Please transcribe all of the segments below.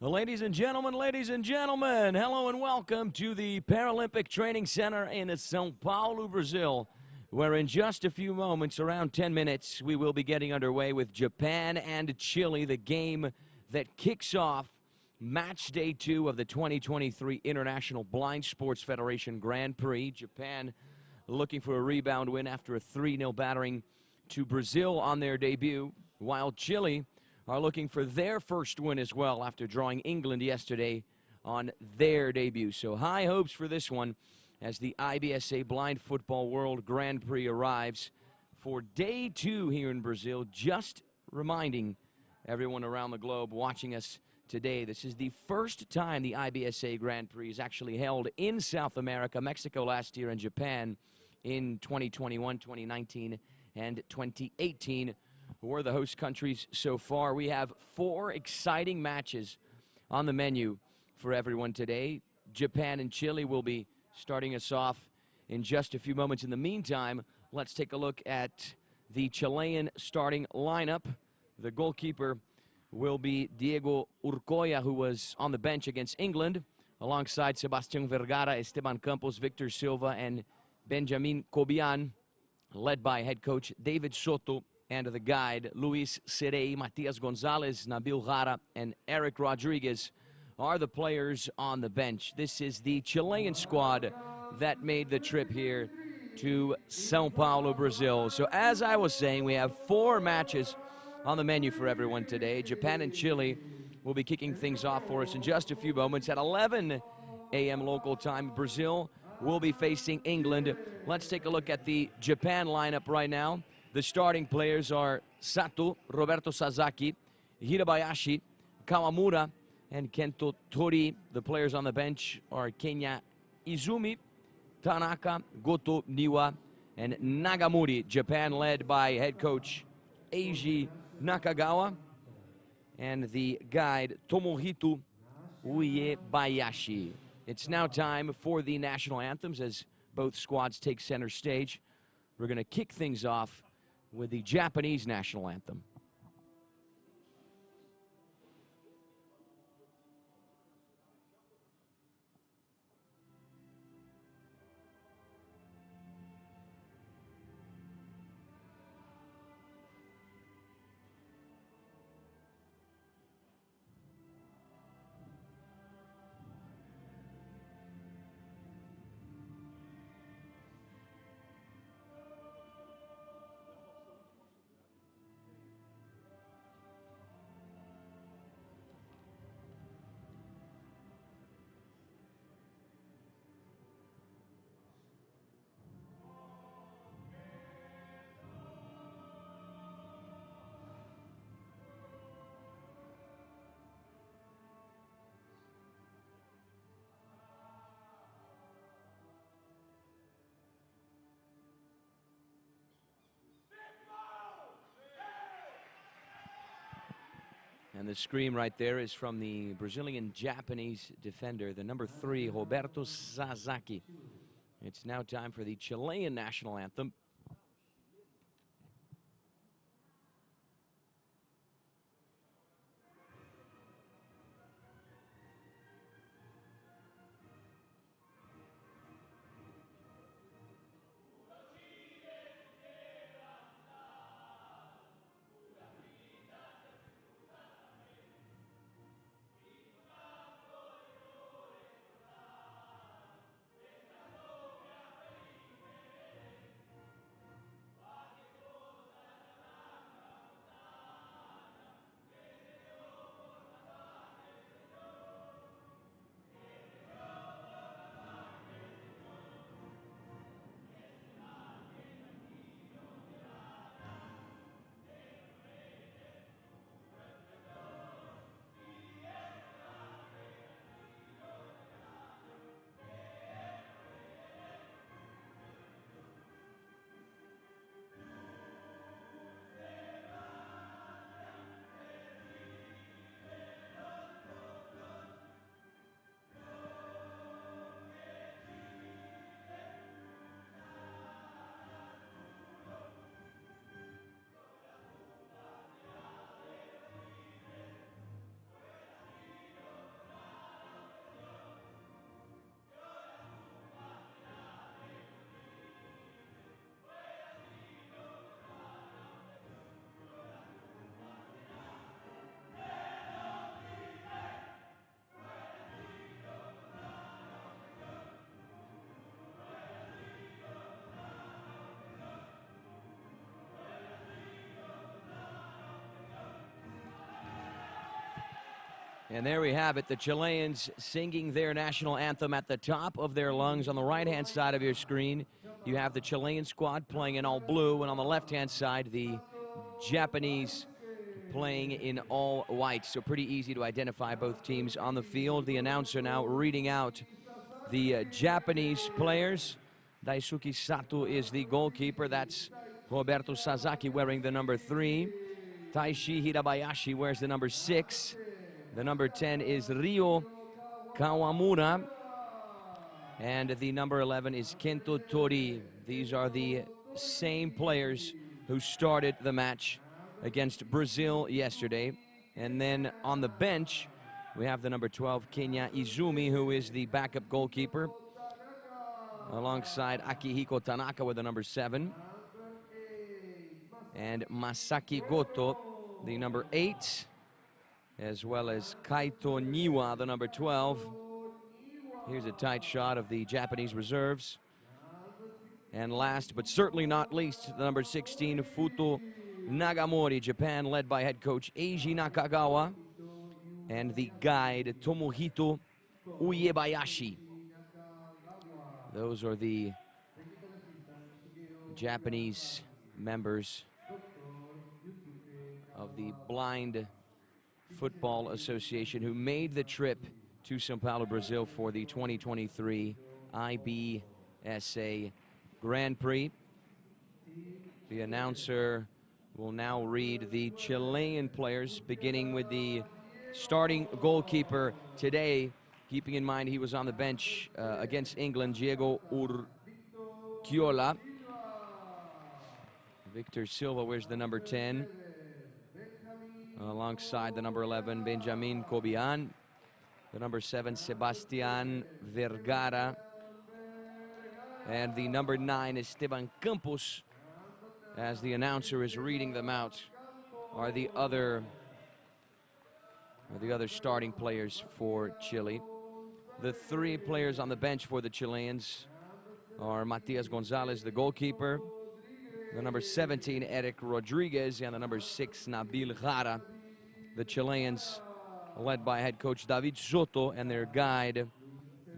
Ladies and gentlemen, hello and welcome to the Paralympic Training Centre in São Paulo, Brazil, where in just a few moments, around 10 minutes, we will be getting underway with Japan and Chile, the game that kicks off match day 2 of the 2023 International Blind Sports Federation Grand Prix. Japan looking for a rebound win after a 3-0 battering to Brazil on their debut, while Chile are looking for their first win as well after drawing England yesterday on their debut. So high hopes for this one as the IBSA Blind Football World Grand Prix arrives for day 2 here in Brazil. Just reminding everyone around the globe watching us today, this is the first time the IBSA Grand Prix is actually held in South America. Mexico last year and Japan in 2021, 2019, and 2018 were the host countries so far. We have 4 exciting matches on the menu for everyone today. Japan and Chile will be starting us off in just a few moments. In the meantime, let's take a look at the Chilean starting lineup. The goalkeeper will be Diego Urcoya, who was on the bench against England, alongside Sebastián Vergara, Esteban Campos, Victor Silva, and Benjamin Cobian, led by head coach David Soto, and the guide Luis Serei. Matias Gonzalez, Nabil Jara, and Eric Rodriguez are the players on the bench. This is the Chilean squad that made the trip here to São Paulo, Brazil. So as I was saying, we have 4 matches on the menu for everyone today. Japan and Chile will be kicking things off for us in just a few moments. At 11 a.m. local time, Brazil will be facing England. Let's take a look at the Japan lineup right now. The starting players are Sato, Roberto Sasaki, Hirabayashi, Kawamura, and Kento Tori. The players on the bench are Kenya Izumi, Tanaka, Goto Niwa, and Nagamuri. Japan led by head coach Eiji Nakagawa and the guide Tomohito Uebayashi. It's now time for the national anthems as both squads take center stage. We're going to kick things off with the Japanese national anthem. And the scream right there is from the Brazilian-Japanese defender, the number 3, Roberto Sasaki. It's now time for the Chilean national anthem. And there we have it, the Chileans singing their national anthem at the top of their lungs. On the right-hand side of your screen, you have the Chilean squad playing in all blue, and on the left-hand side, the Japanese playing in all white. So pretty easy to identify both teams on the field. The announcer now reading out the Japanese players. Daisuke Sato is the goalkeeper. That's Roberto Sasaki wearing the number 3. Taishi Hirabayashi wears the number 6. The number 10 is Ryo Kawamura. And the number 11 is Kento Tori. These are the same players who started the match against Brazil yesterday. And then on the bench, we have the number 12, Kenya Izumi, who is the backup goalkeeper, alongside Akihiko Tanaka with the number 7. And Masaki Goto, the number 8, as well as Kaito Niwa, the number 12. Here's a tight shot of the Japanese reserves. And last, but certainly not least, the number 16, Futo Nagamori, Japan, led by head coach Eiji Nakagawa, and the guide Tomohito Uebayashi. Those are the Japanese members of the Blind Football Association who made the trip to São Paulo, Brazil for the 2023 IBSA Grand Prix. The announcer will now read the Chilean players, beginning with the starting goalkeeper today, keeping in mind he was on the bench against England, Diego Urquiola. Victor Silva wears the number 10, alongside the number 11, Benjamin Cobian. The number 7, Sebastian Vergara. And the number 9, Esteban Campos. As the announcer is reading them out, are the other starting players for Chile. The 3 players on the bench for the Chileans are Matias Gonzalez, the goalkeeper, the number 17, Eric Rodriguez, and the number 6, Nabil Jara. The Chileans led by head coach David Soto and their guide,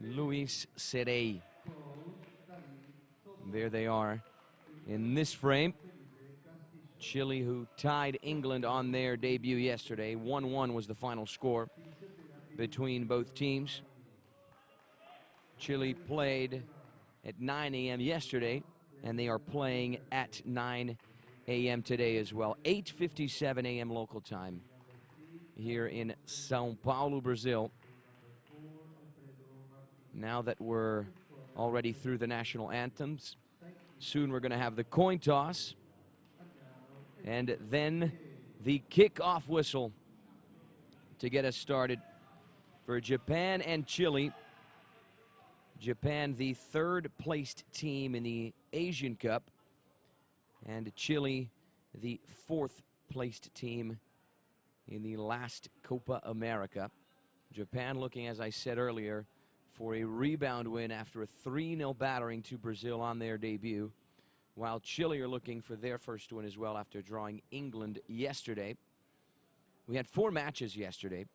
Luis Serey. There they are in this frame. Chile, who tied England on their debut yesterday. 1-1 was the final score between both teams. Chile played at 9 a.m. yesterday, and they are playing at 9 a.m. today as well. 8:57 a.m. local time here in São Paulo, Brazil. Now that we're already through the national anthems, soon we're going to have the coin toss, and then the kickoff whistle to get us started for Japan and Chile. Japan, the 3rd placed team in the Asian Cup, and Chile, the 4th placed team in the last Copa America. Japan looking, as I said earlier, for a rebound win after a 3-0 battering to Brazil on their debut, while Chile are looking for their first win as well after drawing England yesterday. We had 4 matches yesterday.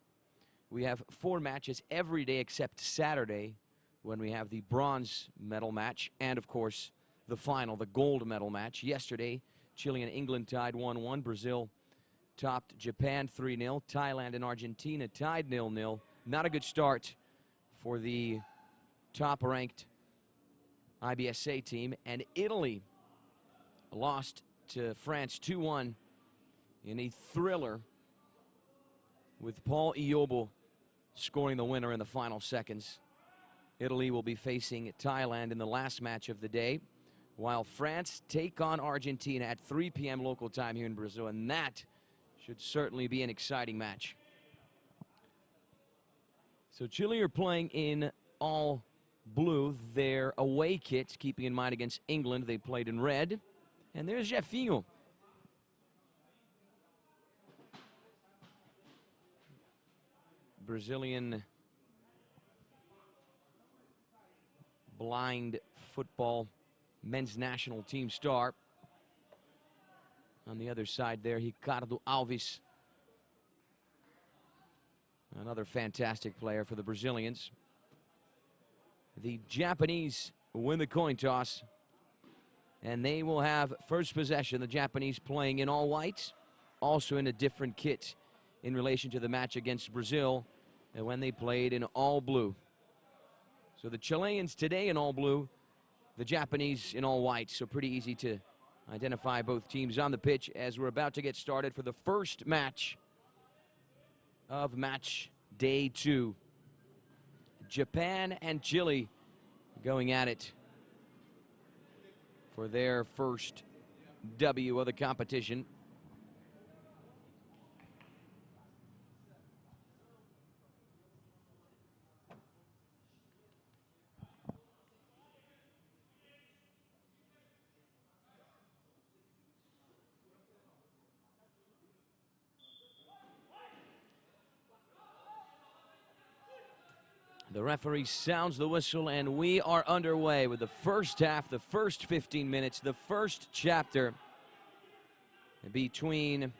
We have 4 matches every day except Saturday, when we have the bronze medal match, and of course the final, the gold medal match. Yesterday, Chile and England tied 1-1. Brazil topped Japan 3-0. Thailand and Argentina tied 0-0. Not a good start for the top-ranked IBSA team. And Italy lost to France 2-1 in a thriller, with Paul Iobo scoring the winner in the final seconds. Italy will be facing Thailand in the last match of the day, while France take on Argentina at 3 p.m. local time here in Brazil, and that should certainly be an exciting match. So Chile are playing in all blue, their away kit, keeping in mind against England they played in red. And there's Jefinho. Brazilian blind football men's national team star. On the other side there, Ricardo Alves. Another fantastic player for the Brazilians. The Japanese win the coin toss, and they will have first possession. The Japanese playing in all white, also in a different kit in relation to the match against Brazil, and when they played in all blue. So the Chileans today in all blue, the Japanese in all white. So pretty easy to identify both teams on the pitch as we're about to get started for the first match of match day 2. Japan and Chile going at it for their first W of the competition. The referee sounds the whistle, and we are underway with the first half, the first 15 minutes, the first chapter between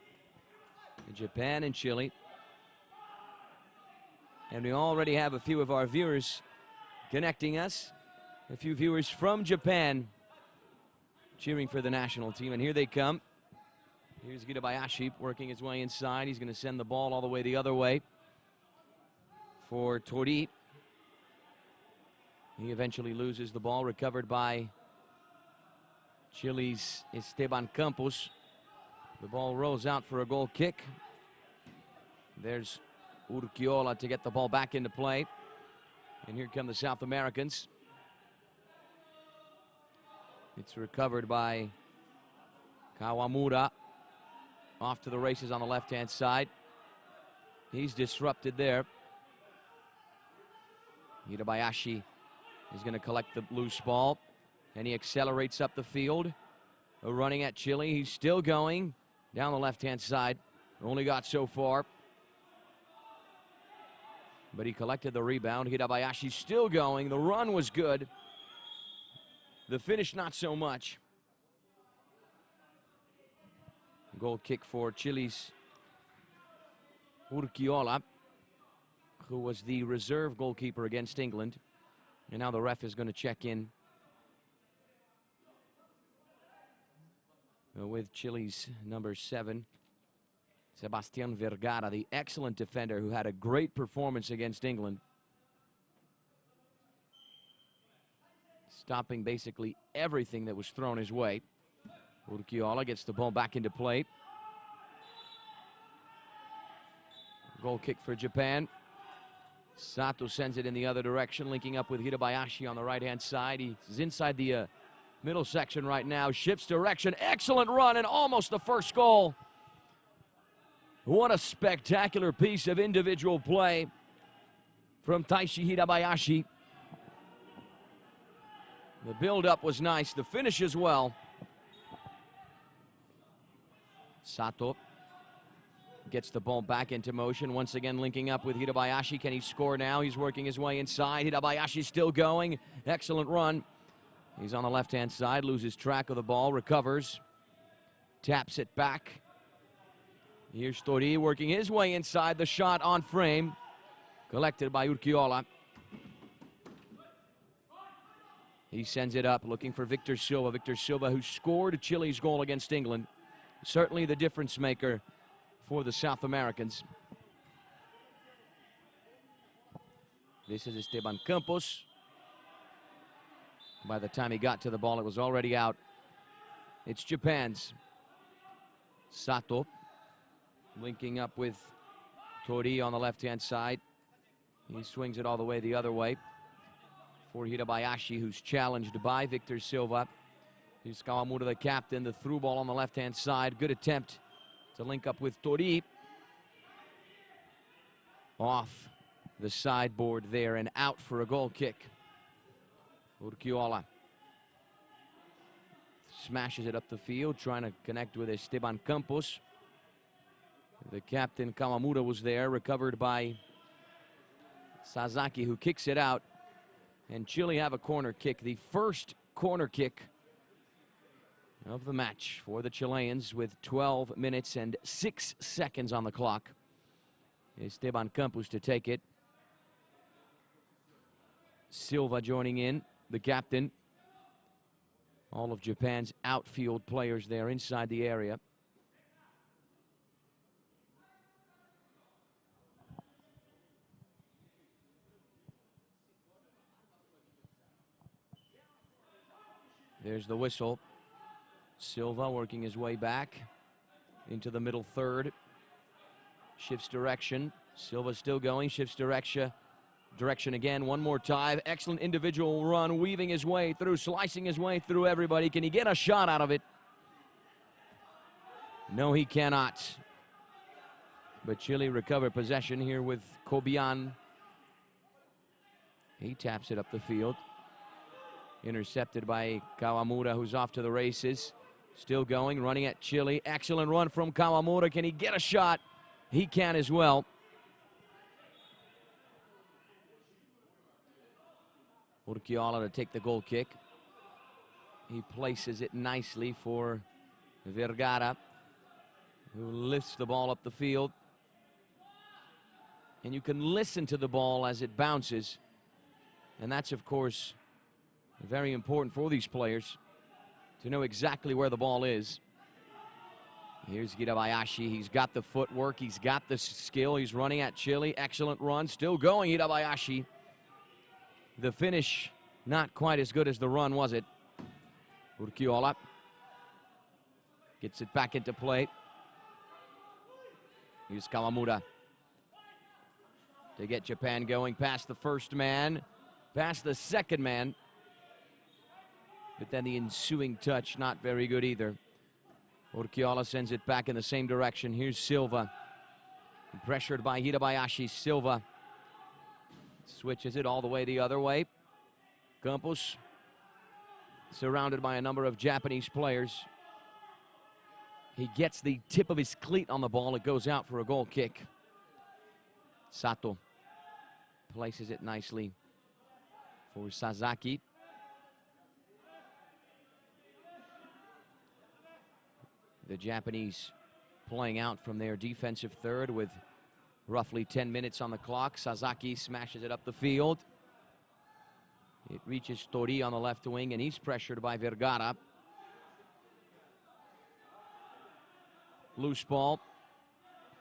Japan and Chile. And we already have a few of our viewers connecting us, a few viewers from Japan cheering for the national team, and here they come. Here's Hirabayashi working his way inside. He's going to send the ball all the way the other way for Tori. He eventually loses the ball, recovered by Chile's Esteban Campos. The ball rolls out for a goal kick. There's Urquiola to get the ball back into play. And here come the South Americans. It's recovered by Kawamura. Off to the races on the left-hand side. He's disrupted there. Hirabayashi is going to collect the loose ball, and he accelerates up the field. Running at Chile. He's still going down the left-hand side. Only got so far, but he collected the rebound. Hirabayashi still going. The run was good. The finish not so much. Goal kick for Chile's Urquiola, who was the reserve goalkeeper against England. And now the ref is going to check in with Chile's number 7, Sebastián Vergara, the excellent defender who had a great performance against England, stopping basically everything that was thrown his way. Urquiola gets the ball back into play. Goal kick for Japan. Sato sends it in the other direction, linking up with Hirabayashi on the right-hand side. He's inside the middle section right now, shifts direction, excellent run, and almost the first goal. What a spectacular piece of individual play from Taishi Hirabayashi. The build-up was nice, the finish as well. Sato gets the ball back into motion, once again linking up with Hirabayashi. Can he score now? He's working his way inside. Hirabayashi still going. Excellent run. He's on the left-hand side, loses track of the ball, recovers, taps it back. Here's Tori working his way inside. The shot on frame, collected by Urquiola. He sends it up, looking for Victor Silva. Victor Silva, who scored Chile's goal against England. Certainly the difference maker for the South Americans. This is Esteban Campos. By the time he got to the ball, it was already out. It's Japan's. Sato linking up with Tori on the left-hand side. He swings it all the way the other way for Hirabayashi, who's challenged by Victor Silva. Here's Kawamura, the captain, the through ball on the left-hand side. Good attempt to link up with Tori. Off the sideboard there and out for a goal kick. Urquiola smashes it up the field, trying to connect with Esteban Campos. The captain, Kawamura, was there, recovered by Sasaki, who kicks it out. And Chile have a corner kick, the first corner kick of the match for the Chileans, with 12 minutes and 6 seconds on the clock. Esteban Campos to take it. Silva joining in, the captain. All of Japan's outfield players there inside the area. There's the whistle. Silva working his way back into the middle third. Shifts direction. Silva still going, shifts direction again. One more time. Excellent individual run, weaving his way through, slicing his way through everybody. Can he get a shot out of it? No, he cannot. But Chile recover possession here with Cobian. He taps it up the field. Intercepted by Kawamura, who's off to the races. Still going, running at Chile. Excellent run from Kawamura. Can he get a shot? He can as well. Urquiola to take the goal kick. He places it nicely for Vergara, who lifts the ball up the field. And you can listen to the ball as it bounces. And that's, of course, very important for these players to know exactly where the ball is. Here's Hirabayashi. He's got the footwork. He's got the skill. He's running at Chile. Excellent run. Still going, Hirabayashi. The finish, not quite as good as the run, was it? Urquiola gets it back into play. Here's Kawamura to get Japan going past the first man, past the second man. But then the ensuing touch, not very good either. Urquiola sends it back in the same direction. Here's Silva. Pressured by Hirabayashi. Silva switches it all the way the other way. Campos surrounded by a number of Japanese players. He gets the tip of his cleat on the ball. It goes out for a goal kick. Sato places it nicely for Sasaki. The Japanese playing out from their defensive third with roughly 10 minutes on the clock. Sasaki smashes it up the field. It reaches Tori on the left wing, and he's pressured by Vergara. Loose ball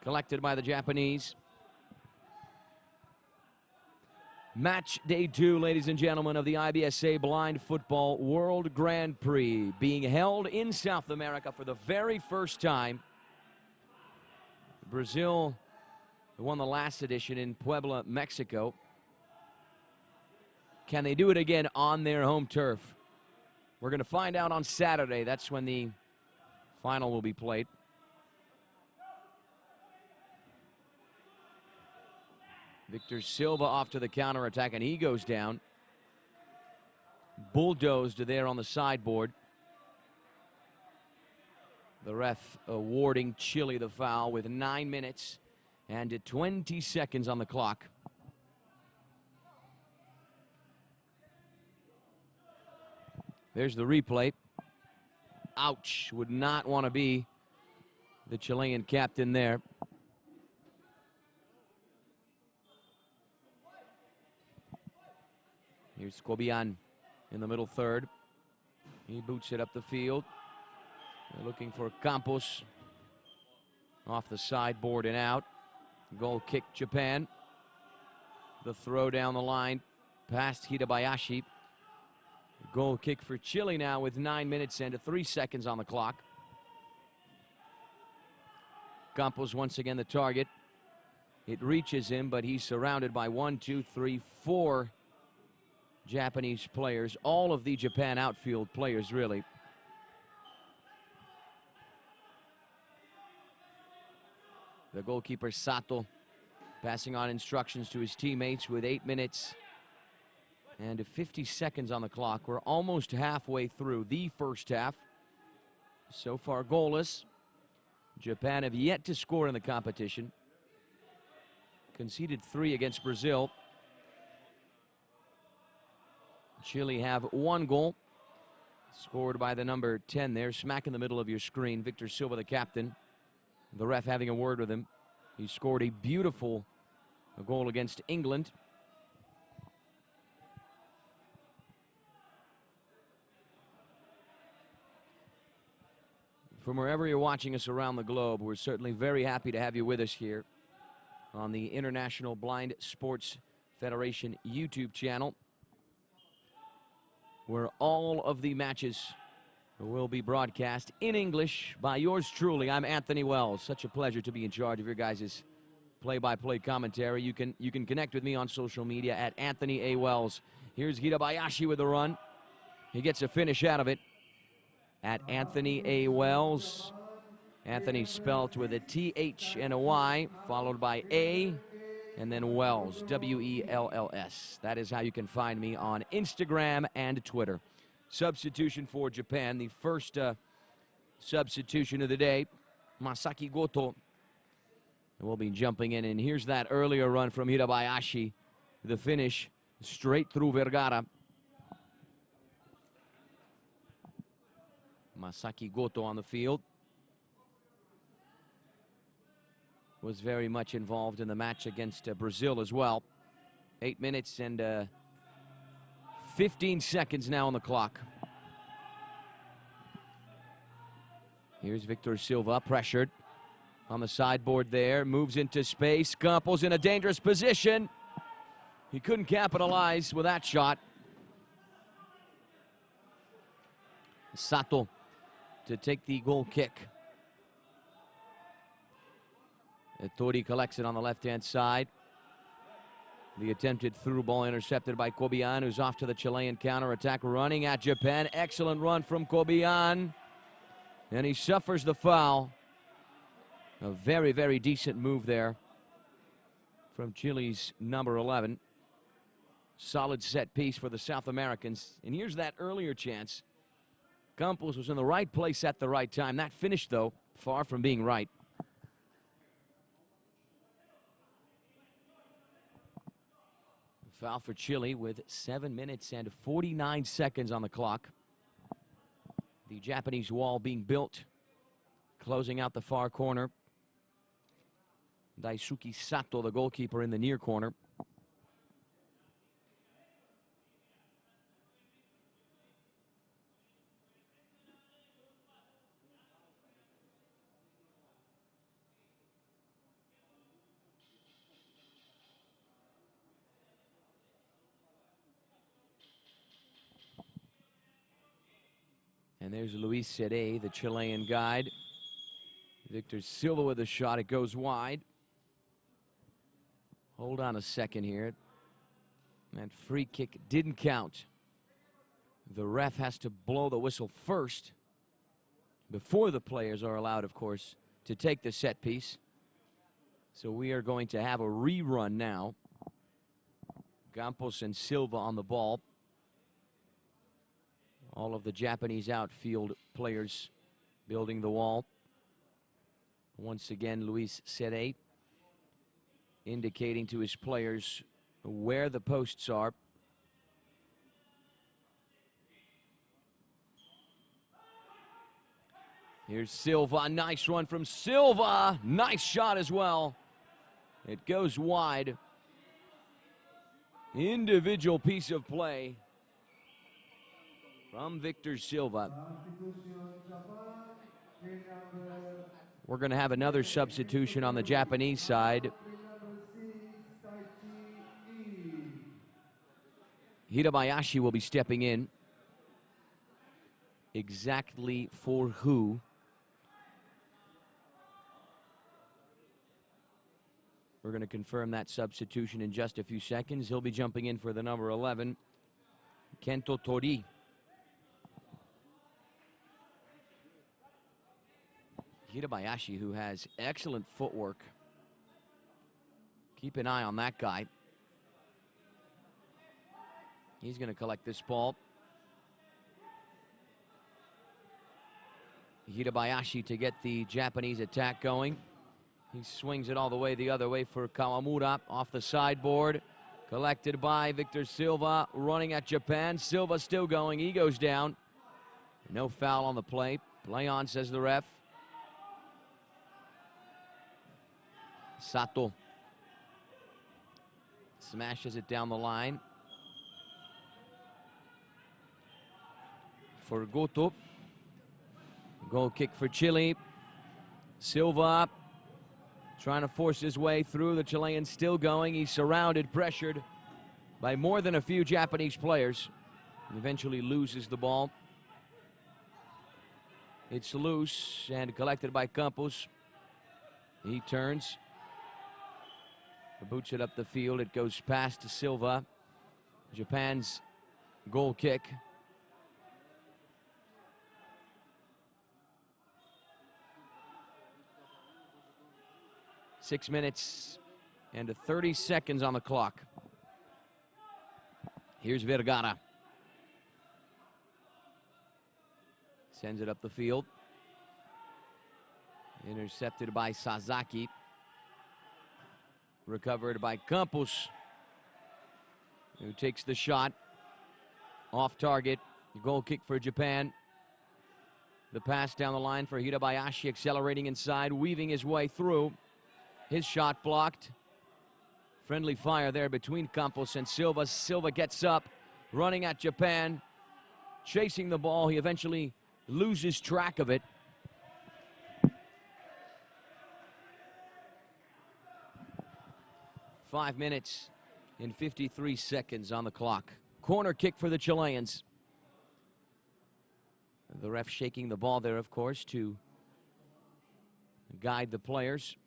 collected by the Japanese. Match day 2, ladies and gentlemen, of the IBSA Blind Football World Grand Prix, being held in South America for the very first time. Brazil won the last edition in Puebla, Mexico. Can they do it again on their home turf? We're going to find out on Saturday. That's when the final will be played. Victor Silva off to the counterattack, and he goes down. Bulldozed there on the sideboard. The ref awarding Chile the foul with 9 minutes and 20 seconds on the clock. There's the replay. Ouch, would not want to be the Chilean captain there. Here's Cobian in the middle third. He boots it up the field. They're looking for Campos. Off the sideboard and out. Goal kick Japan. The throw down the line past Hirabayashi. Goal kick for Chile now with 9 minutes and 3 seconds on the clock. Campos once again the target. It reaches him, but he's surrounded by 4 Japanese players, all of the Japan outfield players, really. The goalkeeper Sato passing on instructions to his teammates with 8 minutes and 50 seconds on the clock. We're almost halfway through the first half. So far goalless. Japan have yet to score in the competition. Conceded 3 against Brazil. Chile have 1 goal, scored by the number 10 there, smack in the middle of your screen. Victor Silva, the captain. The ref having a word with him. He scored a beautiful goal against England. From wherever you're watching us around the globe, we're certainly very happy to have you with us here on the International Blind Sports Federation YouTube channel, where all of the matches will be broadcast in English by yours truly. I'm Anthony Wells. Such a pleasure to be in charge of your guys' play-by-play commentary. You can connect with me on social media at Anthony A. Wells. Here's Hirabayashi with the run. He gets a finish out of it at Anthony A. Wells. Anthony spelt with a T-H and a Y, followed by A, and then Wells, W-E-L-L-S. That is how you can find me on Instagram and Twitter. Substitution for Japan, the first substitution of the day, Masaki Goto will be jumping in, and here's that earlier run from Hirabayashi. The finish straight through Vergara. Masaki Goto on the field. Was very much involved in the match against Brazil as well. 8 minutes and 15 seconds now on the clock. Here's Victor Silva, pressured on the sideboard there, moves into space. Campos in a dangerous position. He couldn't capitalize with that shot. Sato to take the goal kick. Tori collects it on the left-hand side. The attempted through ball intercepted by Kobian, who's off to the Chilean counterattack, running at Japan. Excellent run from Kobian. And he suffers the foul. A very, very decent move there from Chile's number 11. Solid set piece for the South Americans. And here's that earlier chance. Campos was in the right place at the right time. That finish, though, far from being right. Foul for Chile with 7 minutes and 49 seconds on the clock. The Japanese wall being built, closing out the far corner. Daisuke Sato, the goalkeeper, in the near corner. And there's Luis Sere, the Chilean guide. Victor Silva with a shot. It goes wide. Hold on a second here. That free kick didn't count. The ref has to blow the whistle first before the players are allowed, of course, to take the set piece. So we are going to have a rerun now. Campos and Silva on the ball. All of the Japanese outfield players building the wall. Once again, Luis Sere indicating to his players where the posts are. Here's Silva, nice run from Silva. Nice shot as well. It goes wide. Individual piece of play from Victor Silva. We're going to have another substitution on the Japanese side. Hirabayashi will be stepping in. Exactly for who? We're going to confirm that substitution in just a few seconds. He'll be jumping in for the number 11, Kento Tori. Hirabayashi, who has excellent footwork. Keep an eye on that guy. He's going to collect this ball. Hirabayashi to get the Japanese attack going. He swings it all the way the other way for Kawamura off the sideboard. Collected by Victor Silva, running at Japan. Silva still going, he goes down. No foul on the play. Play on, says the ref. Sato smashes it down the line for Goto. Goal kick for Chile. Silva trying to force his way through. The Chilean still going. He's surrounded, pressured by more than a few Japanese players. And eventually loses the ball. It's loose and collected by Campos. He turns. Boots it up the field. It goes past to Silva. Japan's goal kick. Six minutes and 30 seconds on the clock. Here's Vergara. Sends it up the field. Intercepted by Sasaki. Recovered by Campos, who takes the shot. Off target. Goal kick for Japan. The pass down the line for Hirabayashi, accelerating inside, weaving his way through. His shot blocked. Friendly fire there between Campos and Silva. Silva gets up, running at Japan, chasing the ball. He eventually loses track of it. Five minutes and 53 seconds on the clock. Corner kick for the Chileans. The ref shaking the ball there, of course, to guide the players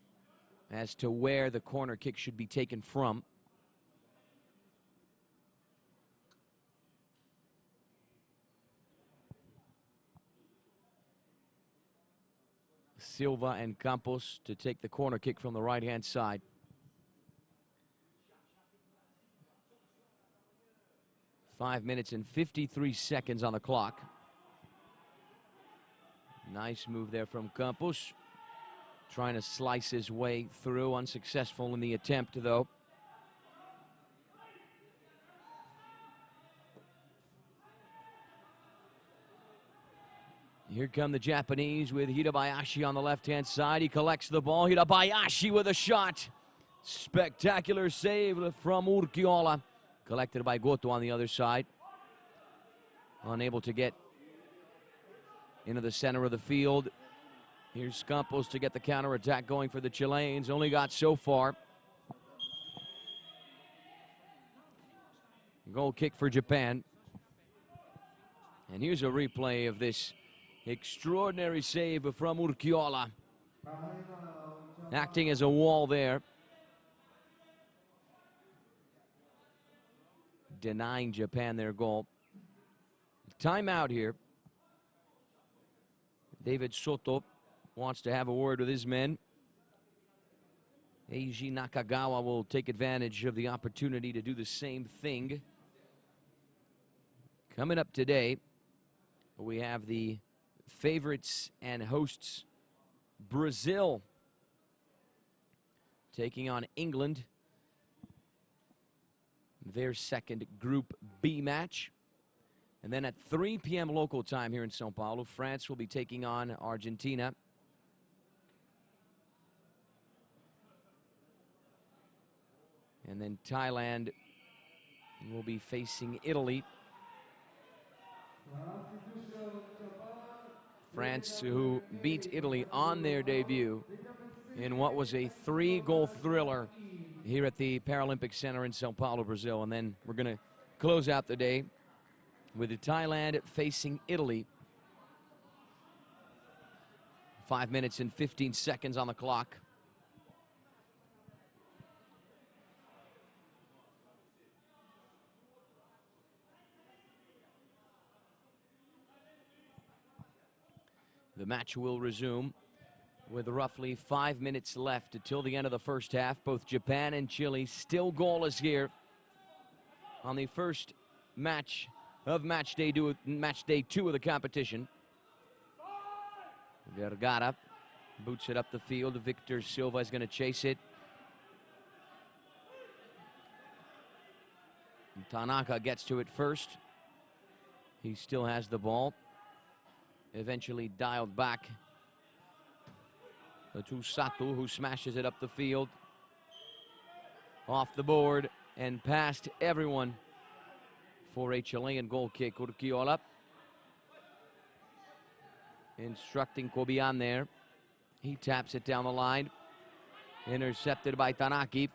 as to where the corner kick should be taken from. Silva and Campos to take the corner kick from the right-hand side. 5 minutes and 53 seconds on the clock. Nice move there from Campos. Trying to slice his way through, unsuccessful in the attempt, though. Here come the Japanese with Hirabayashi on the left-hand side. He collects the ball. Hirabayashi with a shot. Spectacular save from Urquiola. Collected by Goto on the other side. Unable to get into the center of the field. Here's Campos to get the counterattack going for the Chileans. Only got so far. Goal kick for Japan. And here's a replay of this extraordinary save from Urquiola. Acting as a wall there. Denying Japan their goal. Timeout here. David Soto wants to have a word with his men. Eiji Nakagawa will take advantage of the opportunity to do the same thing. Coming up today, we have the favorites and hosts, Brazil, taking on England. Their second Group B match. And then at 3 p.m. local time here in São Paulo, France will be taking on Argentina. And then Thailand will be facing Italy. France, who beat Italy on their debut in what was a 3-goal thriller here at the Paralympic Center in São Paulo, Brazil. And then we're going to close out the day with Thailand facing Italy. 5 minutes and 15 seconds on the clock. The match will resume with roughly 5 minutes left until the end of the first half. Both Japan and Chile still goalless here on the first match of match day 2 of the competition. Vergara boots it up the field. Victor Silva is going to chase it. Tanaka gets to it first. He still has the ball. Eventually dialed back to Sato, who smashes it up the field. off the board and past everyone for a Chilean goal kick. Urquiola instructing Cobian there. He taps it down the line. Intercepted by Tanaki.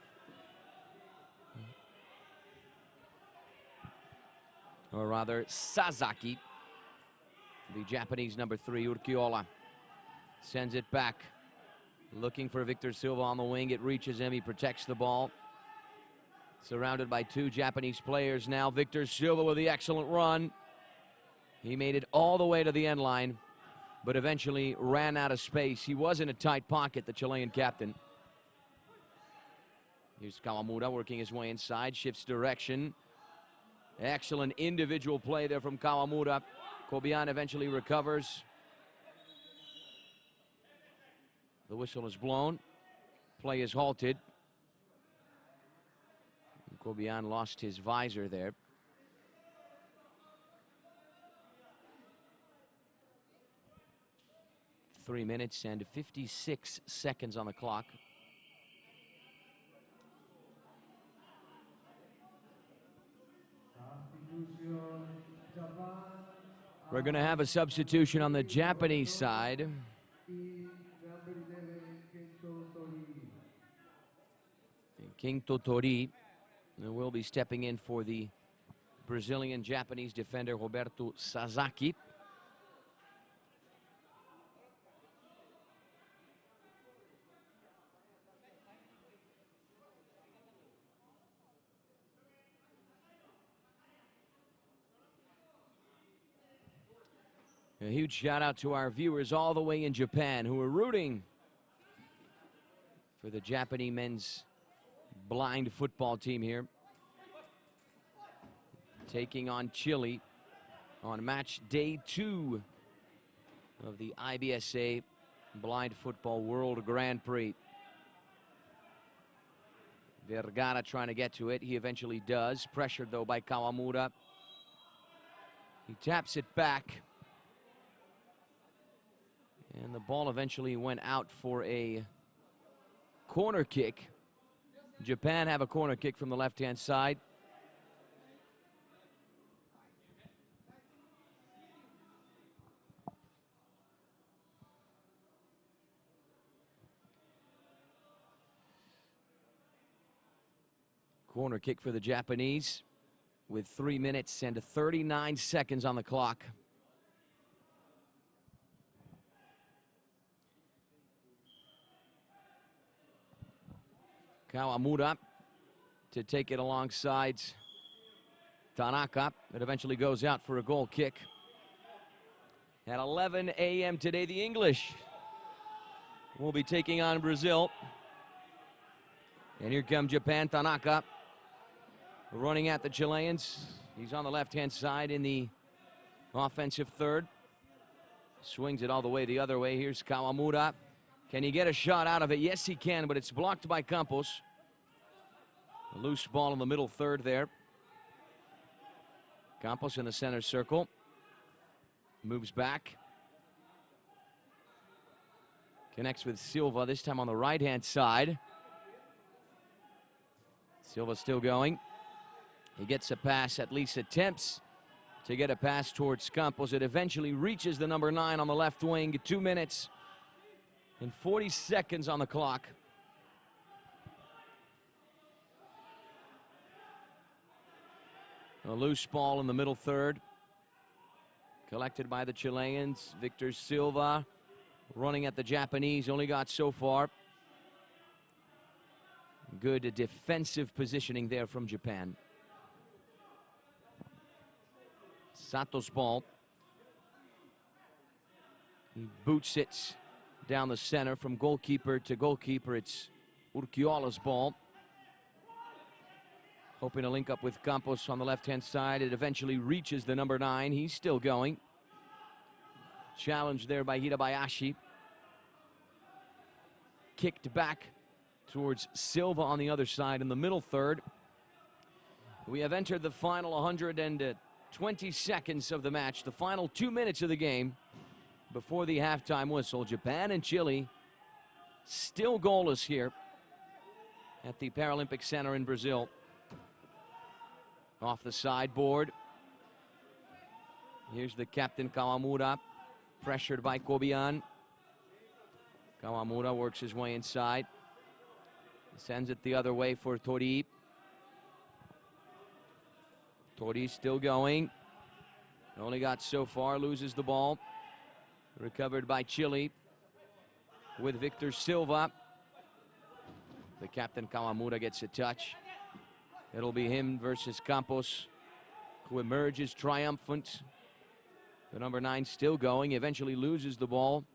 Or rather, Sasaki. The Japanese number 3, Urquiola, sends it back. Looking for Victor Silva on the wing. It reaches him. He protects the ball. Surrounded by 2 Japanese players now. Victor Silva with the excellent run. He made it all the way to the end line, but eventually ran out of space. He was in a tight pocket, the Chilean captain. Here's Kawamura working his way inside. Shifts direction. Excellent individual play there from Kawamura. Cobian eventually recovers. The whistle is blown. Play is halted. Cobian lost his visor there. Three minutes and 56 seconds on the clock. We're going to have a substitution on the Japanese side. King Totori will be stepping in for the Brazilian-Japanese defender Roberto Sasaki. A huge shout out to our viewers all the way in Japan who are rooting for the Japanese men's blind football team here, taking on Chile on match day 2 of the IBSA Blind Football World Grand Prix. Vergara trying to get to it. He eventually does. Pressured though by Kawamura. He taps it back. And the ball eventually went out for a corner kick. Japan have a corner kick from the left-hand side. Corner kick for the Japanese with 3 minutes and 39 seconds on the clock. Kawamura to take it alongside Tanaka. It eventually goes out for a goal kick. At 11 a.m. today, the English will be taking on Brazil. And here comes Japan. Tanaka running at the Chileans. He's on the left-hand side in the offensive third. Swings it all the way the other way. Here's Kawamura. Can he get a shot out of it? Yes, he can, but it's blocked by Campos. A loose ball in the middle third there. Campos in the center circle. Moves back. Connects with Silva, this time on the right-hand side. Silva still going. He gets a pass, at least attempts to get a pass towards Campos. It eventually reaches the number 9 on the left wing. 2 minutes and 40 seconds on the clock. A loose ball in the middle third. Collected by the Chileans. Victor Silva running at the Japanese. Only got so far. Good defensive positioning there from Japan. Sato's ball. He boots it down the center from goalkeeper to goalkeeper. It's Urquiola's ball. Hoping to link up with Campos on the left-hand side. It eventually reaches the number 9. He's still going. Challenged there by Hirabayashi. Kicked back towards Silva on the other side in the middle third. We have entered the final 120 seconds of the match, the final 2 minutes of the game before the halftime whistle. Japan and Chile still goalless here. at the Paralympic Center in Brazil. Off the sideboard. Here's the captain, Kawamura, pressured by Kobian. Kawamura works his way inside. Sends it the other way for Tori. Tori still going. Only got so far, loses the ball. Recovered by Chile with Victor Silva. The captain, Kawamura, gets a touch. It'll be him versus Campos, who emerges triumphant. The number 9 still going, eventually loses the ball.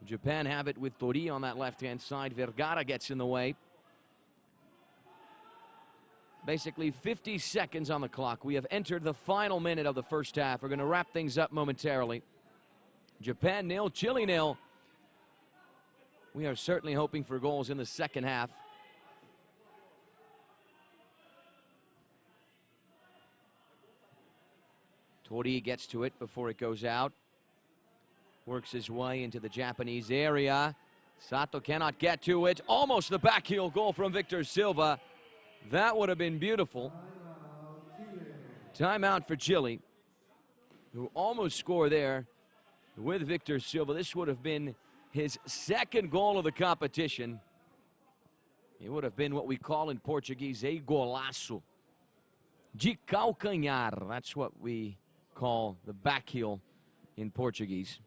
Japan have it with Tori on that left-hand side. Vergara gets in the way. Basically 50 seconds on the clock. We have entered the final minute of the first half. We're going to wrap things up momentarily. Japan 0, Chile 0. We are certainly hoping for goals in the second half. Tori gets to it before it goes out. Works his way into the Japanese area. Sato cannot get to it. Almost the backheel goal from Victor Silva. That would have been beautiful. Timeout for Chile, who almost scored there with Victor Silva. This would have been his second goal of the competition. It would have been what we call in Portuguese a golaço. De calcanhar. That's what we call the backheel in Portuguese.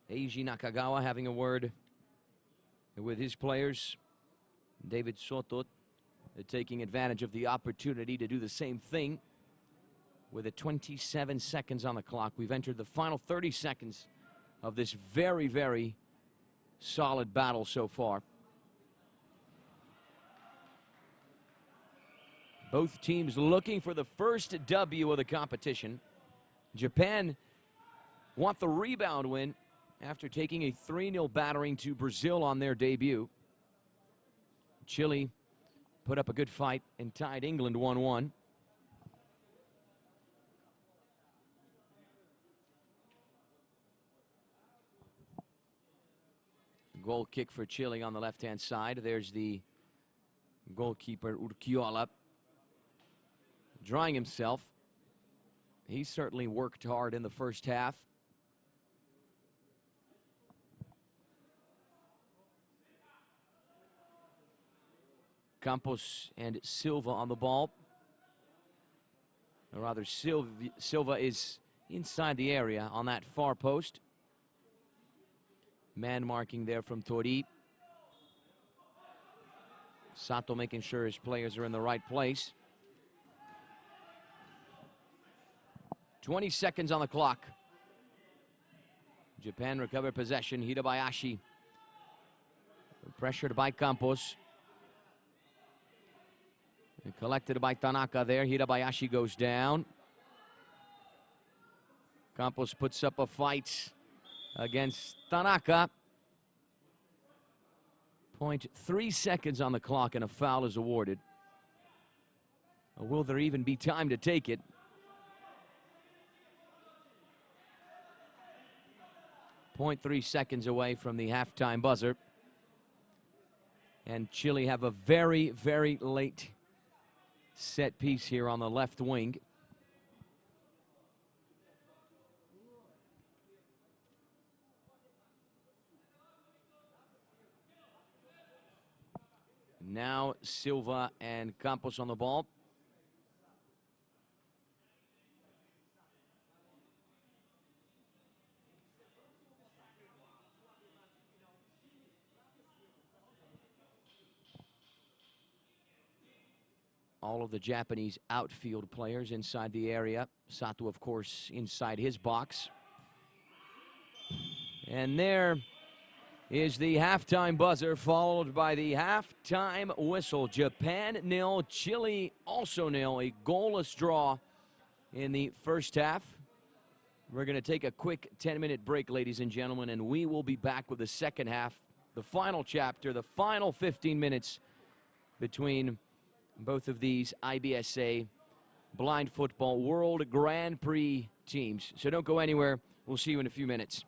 Eiji Nakagawa having a word with his players. David Soto taking advantage of the opportunity to do the same thing with 27 seconds on the clock. We've entered the final 30 seconds of this very, very solid battle so far. Both teams looking for the first W of the competition. Japan want the rebound win after taking a 3-0 battering to Brazil on their debut. Chile put up a good fight and tied England 1-1. Goal kick for Chile on the left-hand side. There's the goalkeeper, Urquiola, drying himself. He certainly worked hard in the first half. Campos and Silva on the ball. Or rather, Silva is inside the area on that far post. Man marking there from Tori. Sato making sure his players are in the right place. 20 seconds on the clock. Japan recover possession. Hirabayashi pressured by Campos. Collected by Tanaka there. Hirabayashi goes down. Campos puts up a fight against Tanaka. 0.3 seconds on the clock and a foul is awarded. Will there even be time to take it? .3 seconds away from the halftime buzzer. And Chile have a very, very late set piece here on the left wing. Now Silva and Campos on the ball. All of the Japanese outfield players inside the area. Sato, of course, inside his box. And there is the halftime buzzer, followed by the halftime whistle. Japan 0, Chile also 0. A goalless draw in the first half. We're going to take a quick 10-minute break, ladies and gentlemen, and we will be back with the second half, the final chapter, the final 15 minutes between both of these IBSA Blind Football World Grand Prix teams. So don't go anywhere. We'll see you in a few minutes.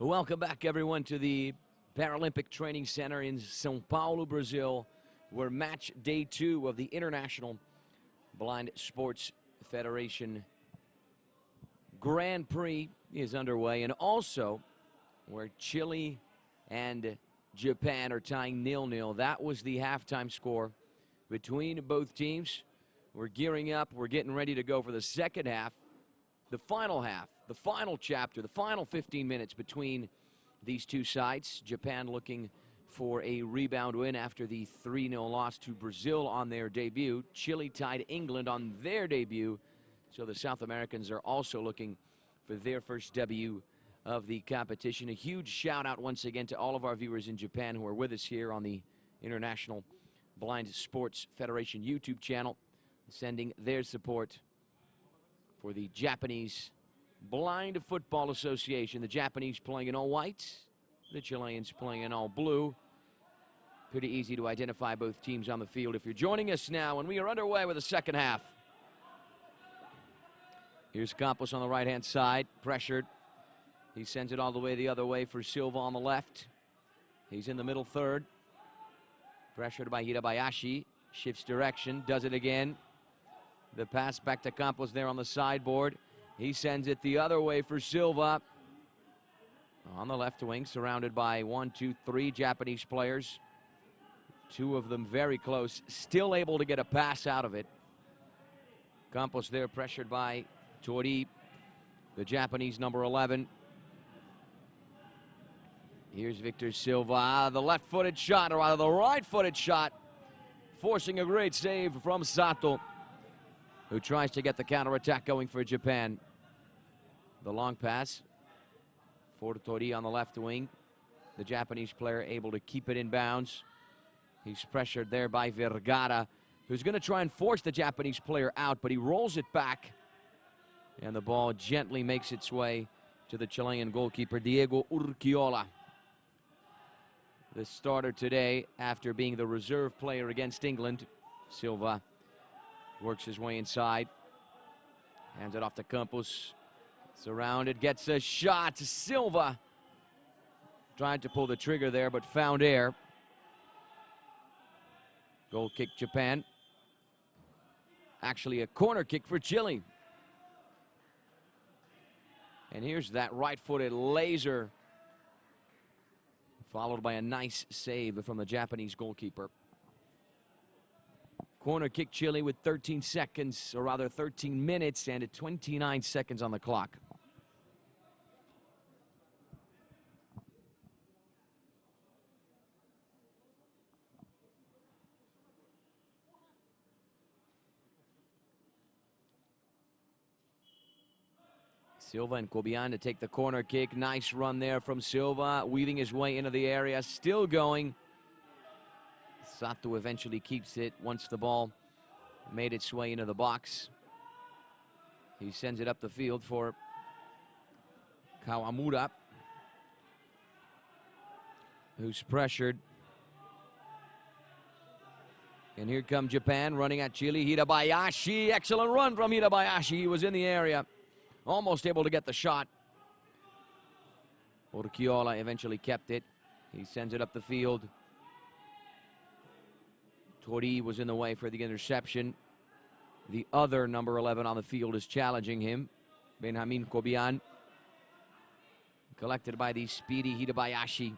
Welcome back, everyone, to the Paralympic Training Centre in São Paulo, Brazil, where match day 2 of the International Blind Sports Federation Grand Prix is underway, and also where Chile and Japan are tying 0-0. That was the halftime score between both teams. We're gearing up. We're getting ready to go for the second half, the final chapter, the final 15 minutes between these two sides. Japan looking for a rebound win after the 3-0 loss to Brazil on their debut. Chile tied England on their debut, so the South Americans are also looking for their first debut of the competition. A huge shout out once again to all of our viewers in Japan who are with us here on the International Blind Sports Federation YouTube channel, sending their support for the Japanese Blind Football Association. The Japanese playing in all white, the Chileans playing in all blue. Pretty easy to identify both teams on the field if you're joining us now, and we are underway with the second half. Here's Campos on the right-hand side, pressured. He sends it all the other way for Silva on the left. He's in the middle third. Pressured by Hirabayashi, shifts direction, does it again. The pass back to Campos there on the sideboard. He sends it the other way for Silva. On the left wing, surrounded by 3 Japanese players. 2 of them very close, still able to get a pass out of it. Campos there pressured by Tori, the Japanese number 11. Here's Victor Silva, the left-footed shot, or rather the right-footed shot, forcing a great save from Sato, who tries to get the counterattack going for Japan. The long pass for Tori on the left wing. The Japanese player able to keep it in bounds. He's pressured there by Vergara, who's going to try and force the Japanese player out, but he rolls it back, and the ball gently makes its way to the Chilean goalkeeper, Diego Urquiola. The starter today after being the reserve player against England. Silva works his way inside, hands it off to Campos. Surrounded, gets a shot. Silva tried to pull the trigger there, but found air. Goal kick Japan. Actually a corner kick for Chile. And here's that right-footed laser, followed by a nice save from the Japanese goalkeeper. Corner kick Chile with 13 seconds, or rather 13 minutes and 29 seconds on the clock. Silva and Cobian to take the corner kick. Nice run there from Silva, weaving his way into the area, still going. Sato eventually keeps it once the ball made its way into the box. He sends it up the field for Kawamura, who's pressured. And here come Japan running at Chile. Hirabayashi, excellent run from Hirabayashi. He was in the area, almost able to get the shot. Urquiola eventually kept it. He sends it up the field. Tori was in the way for the interception. The other number 11 on the field is challenging him, Benjamin Cobian. Collected by the speedy Hirabayashi.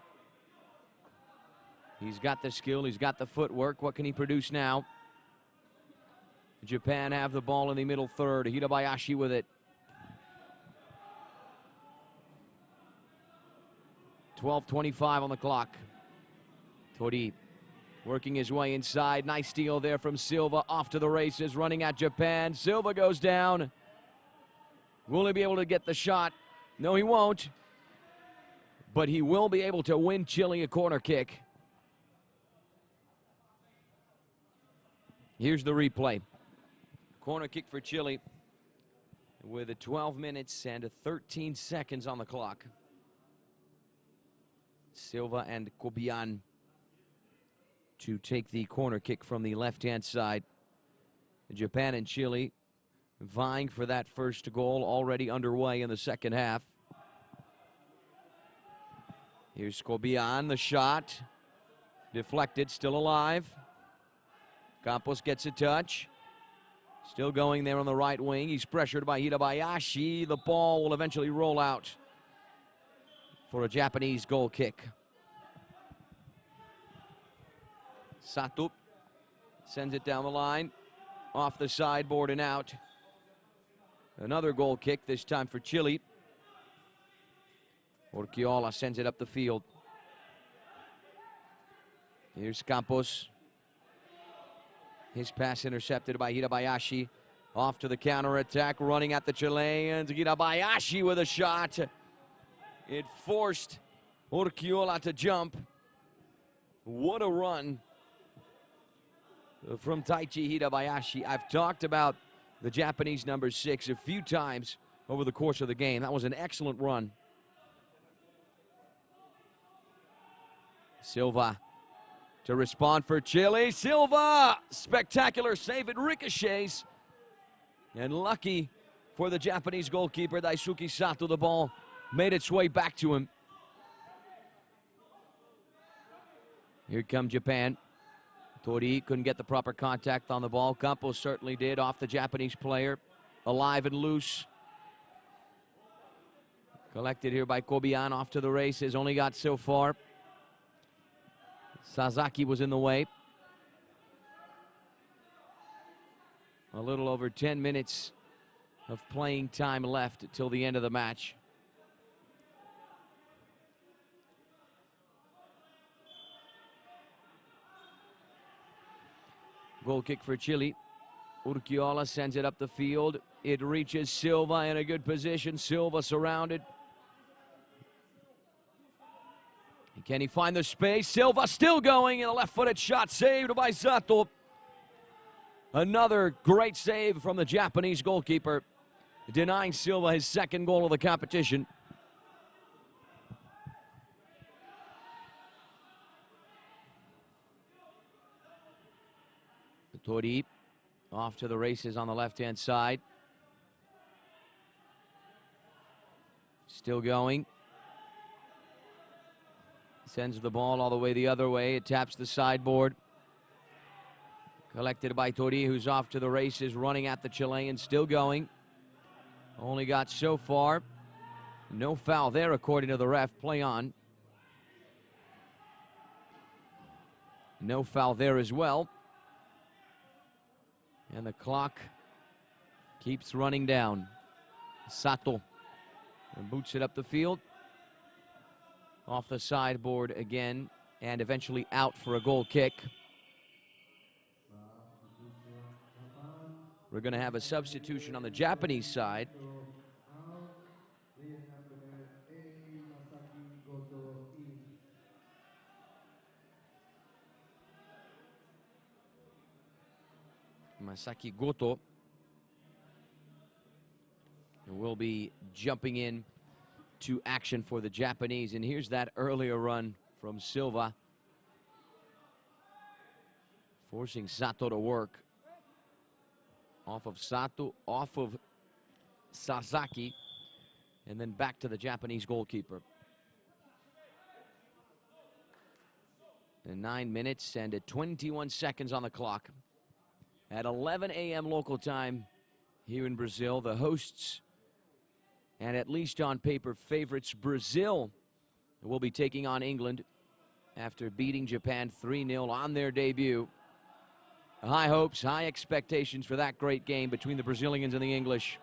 He's got the skill, he's got the footwork. What can he produce now? Japan have the ball in the middle third. Hirabayashi with it. 12:25 on the clock. Tori working his way inside. Nice steal there from Silva. Off to the races, running at Japan. Silva goes down. Will he be able to get the shot? No, he won't. But he will be able to win Chile a corner kick. Here's the replay. Corner kick for Chile with 12 minutes and 13 seconds on the clock. Silva and Cobian to take the corner kick from the left-hand side. Japan and Chile vying for that first goal, already underway in the second half. Here's Kobian, the shot. Deflected, still alive. Campos gets a touch. Still going there on the right wing. He's pressured by Hirabayashi. The ball will eventually roll out for a Japanese goal kick. Sato sends it down the line. Off the sideboard and out. Another goal kick, this time for Chile. Urquiola sends it up the field. Here's Campos. His pass intercepted by Hirabayashi. Off to the counterattack, running at the Chileans. Hirabayashi with a shot. It forced Urquiola to jump. What a run from Taichi Hirabayashi. I've talked about the Japanese number 6 a few times over the course of the game. That was an excellent run. Silva to respond for Chile. Silva! Spectacular save. It ricochets. And lucky for the Japanese goalkeeper, Daisuke Sato, the ball made its way back to him. Here comes Japan. Tori couldn't get the proper contact on the ball. Campos certainly did, off the Japanese player. Alive and loose. Collected here by Kobian, off to the races. Only got so far. Sasaki was in the way. A little over 10 minutes of playing time left till the end of the match. Goal kick for Chile. Urquiola sends it up the field. It reaches Silva in a good position. Silva surrounded. Can he find the space? Silva still going, and a left-footed shot saved by Sato. Another great save from the Japanese goalkeeper, denying Silva his second goal of the competition. Tori off to the races on the left-hand side. Still going. Sends the ball all the way the other way. It taps the sideboard. Collected by Tori, who's off to the races, running at the Chilean, still going. Only got so far. No foul there, according to the ref. Play on. No foul there as well. And the clock keeps running down. Sato boots it up the field. Off the sideboard again, and eventually out for a goal kick. We're going to have a substitution on the Japanese side. Masaki Goto will be jumping in to action for the Japanese. And here's that earlier run from Silva, forcing Sato to work. Off of Sato, off of Sasaki, and then back to the Japanese goalkeeper. And 9 minutes and 21 seconds on the clock. At 11 a.m. local time here in Brazil, the hosts, and at least on paper favorites, Brazil, will be taking on England after beating Japan 3-0 on their debut. High hopes, high expectations for that great game between the Brazilians and the English.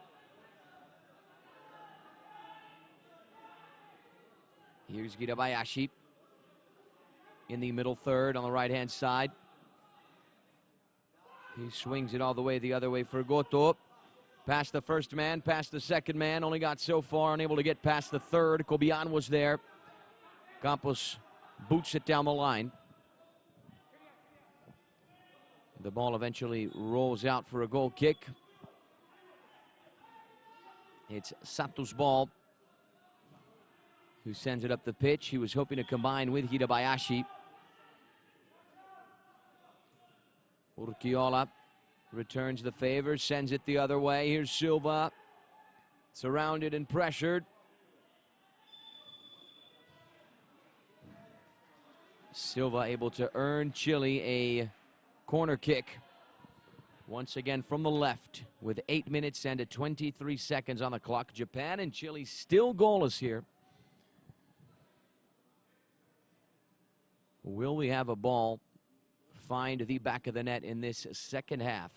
Here's Hirabayashi in the middle third on the right-hand side. He swings it all the way the other way for Goto. Past the first man, past the second man, only got so far, unable to get past the third. Kobian was there. Campos boots it down the line. The ball eventually rolls out for a goal kick. It's Sato's ball, who sends it up the pitch. He was hoping to combine with Hirabayashi. Urquiola returns the favor, sends it the other way. Here's Silva, surrounded and pressured. Silva able to earn Chile a corner kick. Once again from the left with 8 minutes and 23 seconds on the clock. Japan and Chile still goalless here. Will we have a ball find the back of the net in this second half?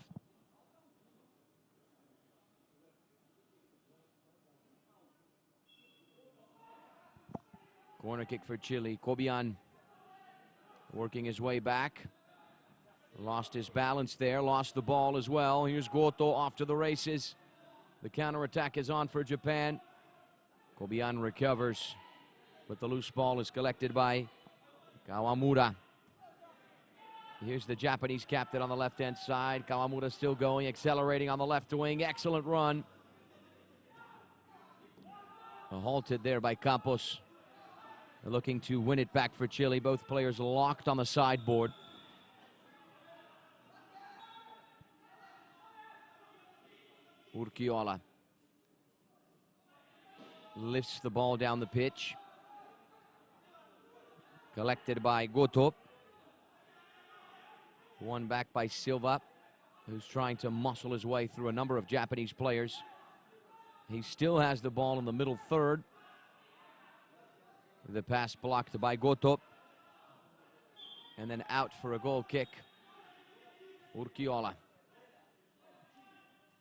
Corner kick for Chile. Cobian working his way back. Lost his balance there, lost the ball as well. Here's Goto off to the races. The counterattack is on for Japan. Cobian recovers, but the loose ball is collected by Kawamura. Here's the Japanese captain on the left-hand side. Kawamura still going, accelerating on the left wing. Excellent run. Halted there by Campos. They're looking to win it back for Chile. Both players locked on the sideboard. Urquiola lifts the ball down the pitch. Collected by Goto. Won back by Silva, who's trying to muscle his way through a number of Japanese players. He still has the ball in the middle third. The pass blocked by Goto. And then out for a goal kick. Urquiola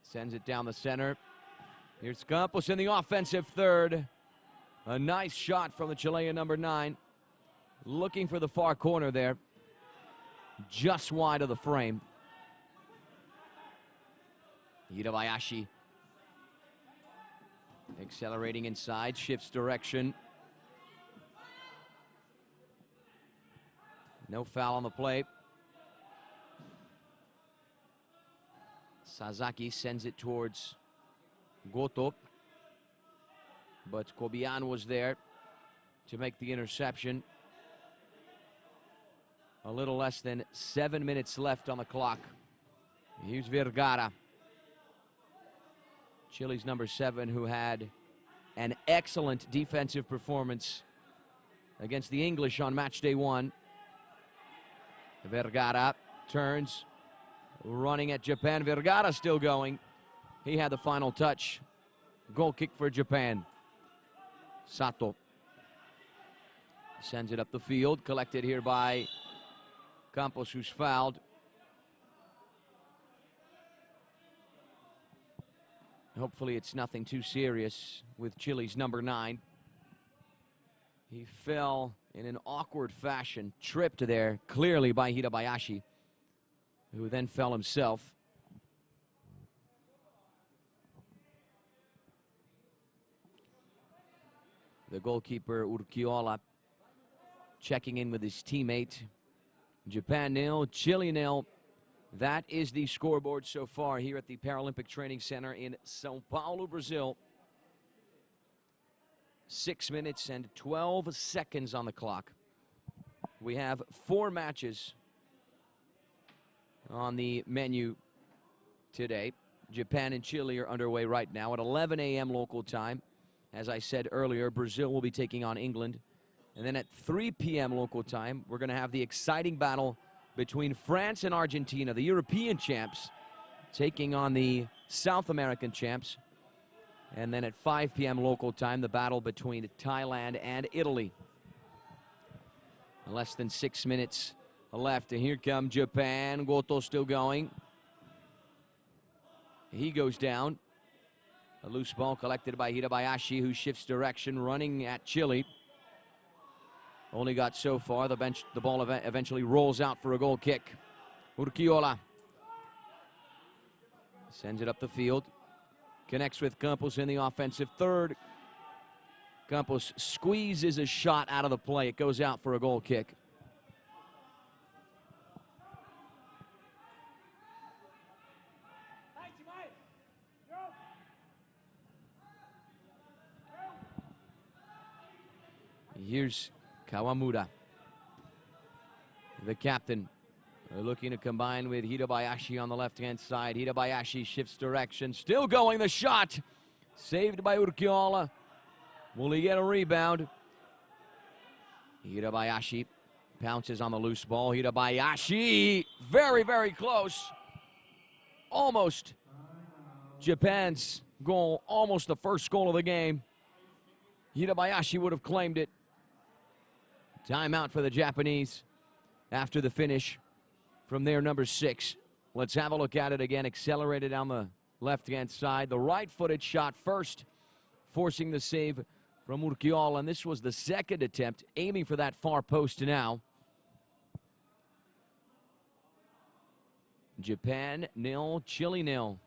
sends it down the center. Here's Campos in the offensive third. A nice shot from the Chilean number 9. Looking for the far corner there. Just wide of the frame. Hirabayashi accelerating inside, shifts direction. No foul on the play. Sasaki sends it towards Goto, but Cobian was there to make the interception. A little less than 7 minutes left on the clock. Here's Vergara, Chile's number 7, who had an excellent defensive performance against the English on match day 1. Vergara turns, running at Japan. Vergara still going. He had the final touch. Goal kick for Japan. Sato sends it up the field. Collected here by Campos, who's fouled. Hopefully it's nothing too serious with Chile's number 9. He fell in an awkward fashion, tripped there clearly by Hirabayashi, who then fell himself. The goalkeeper, Urquiola, checking in with his teammate. Japan 0, Chile 0. That is the scoreboard so far here at the Paralympic Training Center in São Paulo, Brazil. 6 minutes and 12 seconds on the clock. We have 4 matches on the menu today. Japan and Chile are underway right now at 11 a.m. local time. As I said earlier, Brazil will be taking on England. And then at 3 p.m. local time, we're going to have the exciting battle between France and Argentina, the European champs, taking on the South American champs. And then at 5 p.m. local time, the battle between Thailand and Italy. Less than 6 minutes left, and here come Japan. Goto still going. He goes down. A loose ball collected by Hirabayashi, who shifts direction, running at Chile. Only got so far. The ball eventually rolls out for a goal kick. Urquiola sends it up the field. Connects with Campos in the offensive third. Campos squeezes a shot out of the play. It goes out for a goal kick. Here's Kawamura, the captain, looking to combine with Hirabayashi on the left-hand side. Hirabayashi shifts direction, still going. The shot saved by Urquiola. Will he get a rebound? Hirabayashi Pounces on the loose ball. Hirabayashi. Very, very close. Almost Japan's goal. Almost the first goal of the game. Hirabayashi would have claimed it. Timeout for the Japanese after the finish from their number 6. Let's have a look at it again. Accelerated on the left-hand side. The right-footed shot first, forcing the save from Urquiola. And this was the second attempt, aiming for that far post now. Japan 0, Chile 0.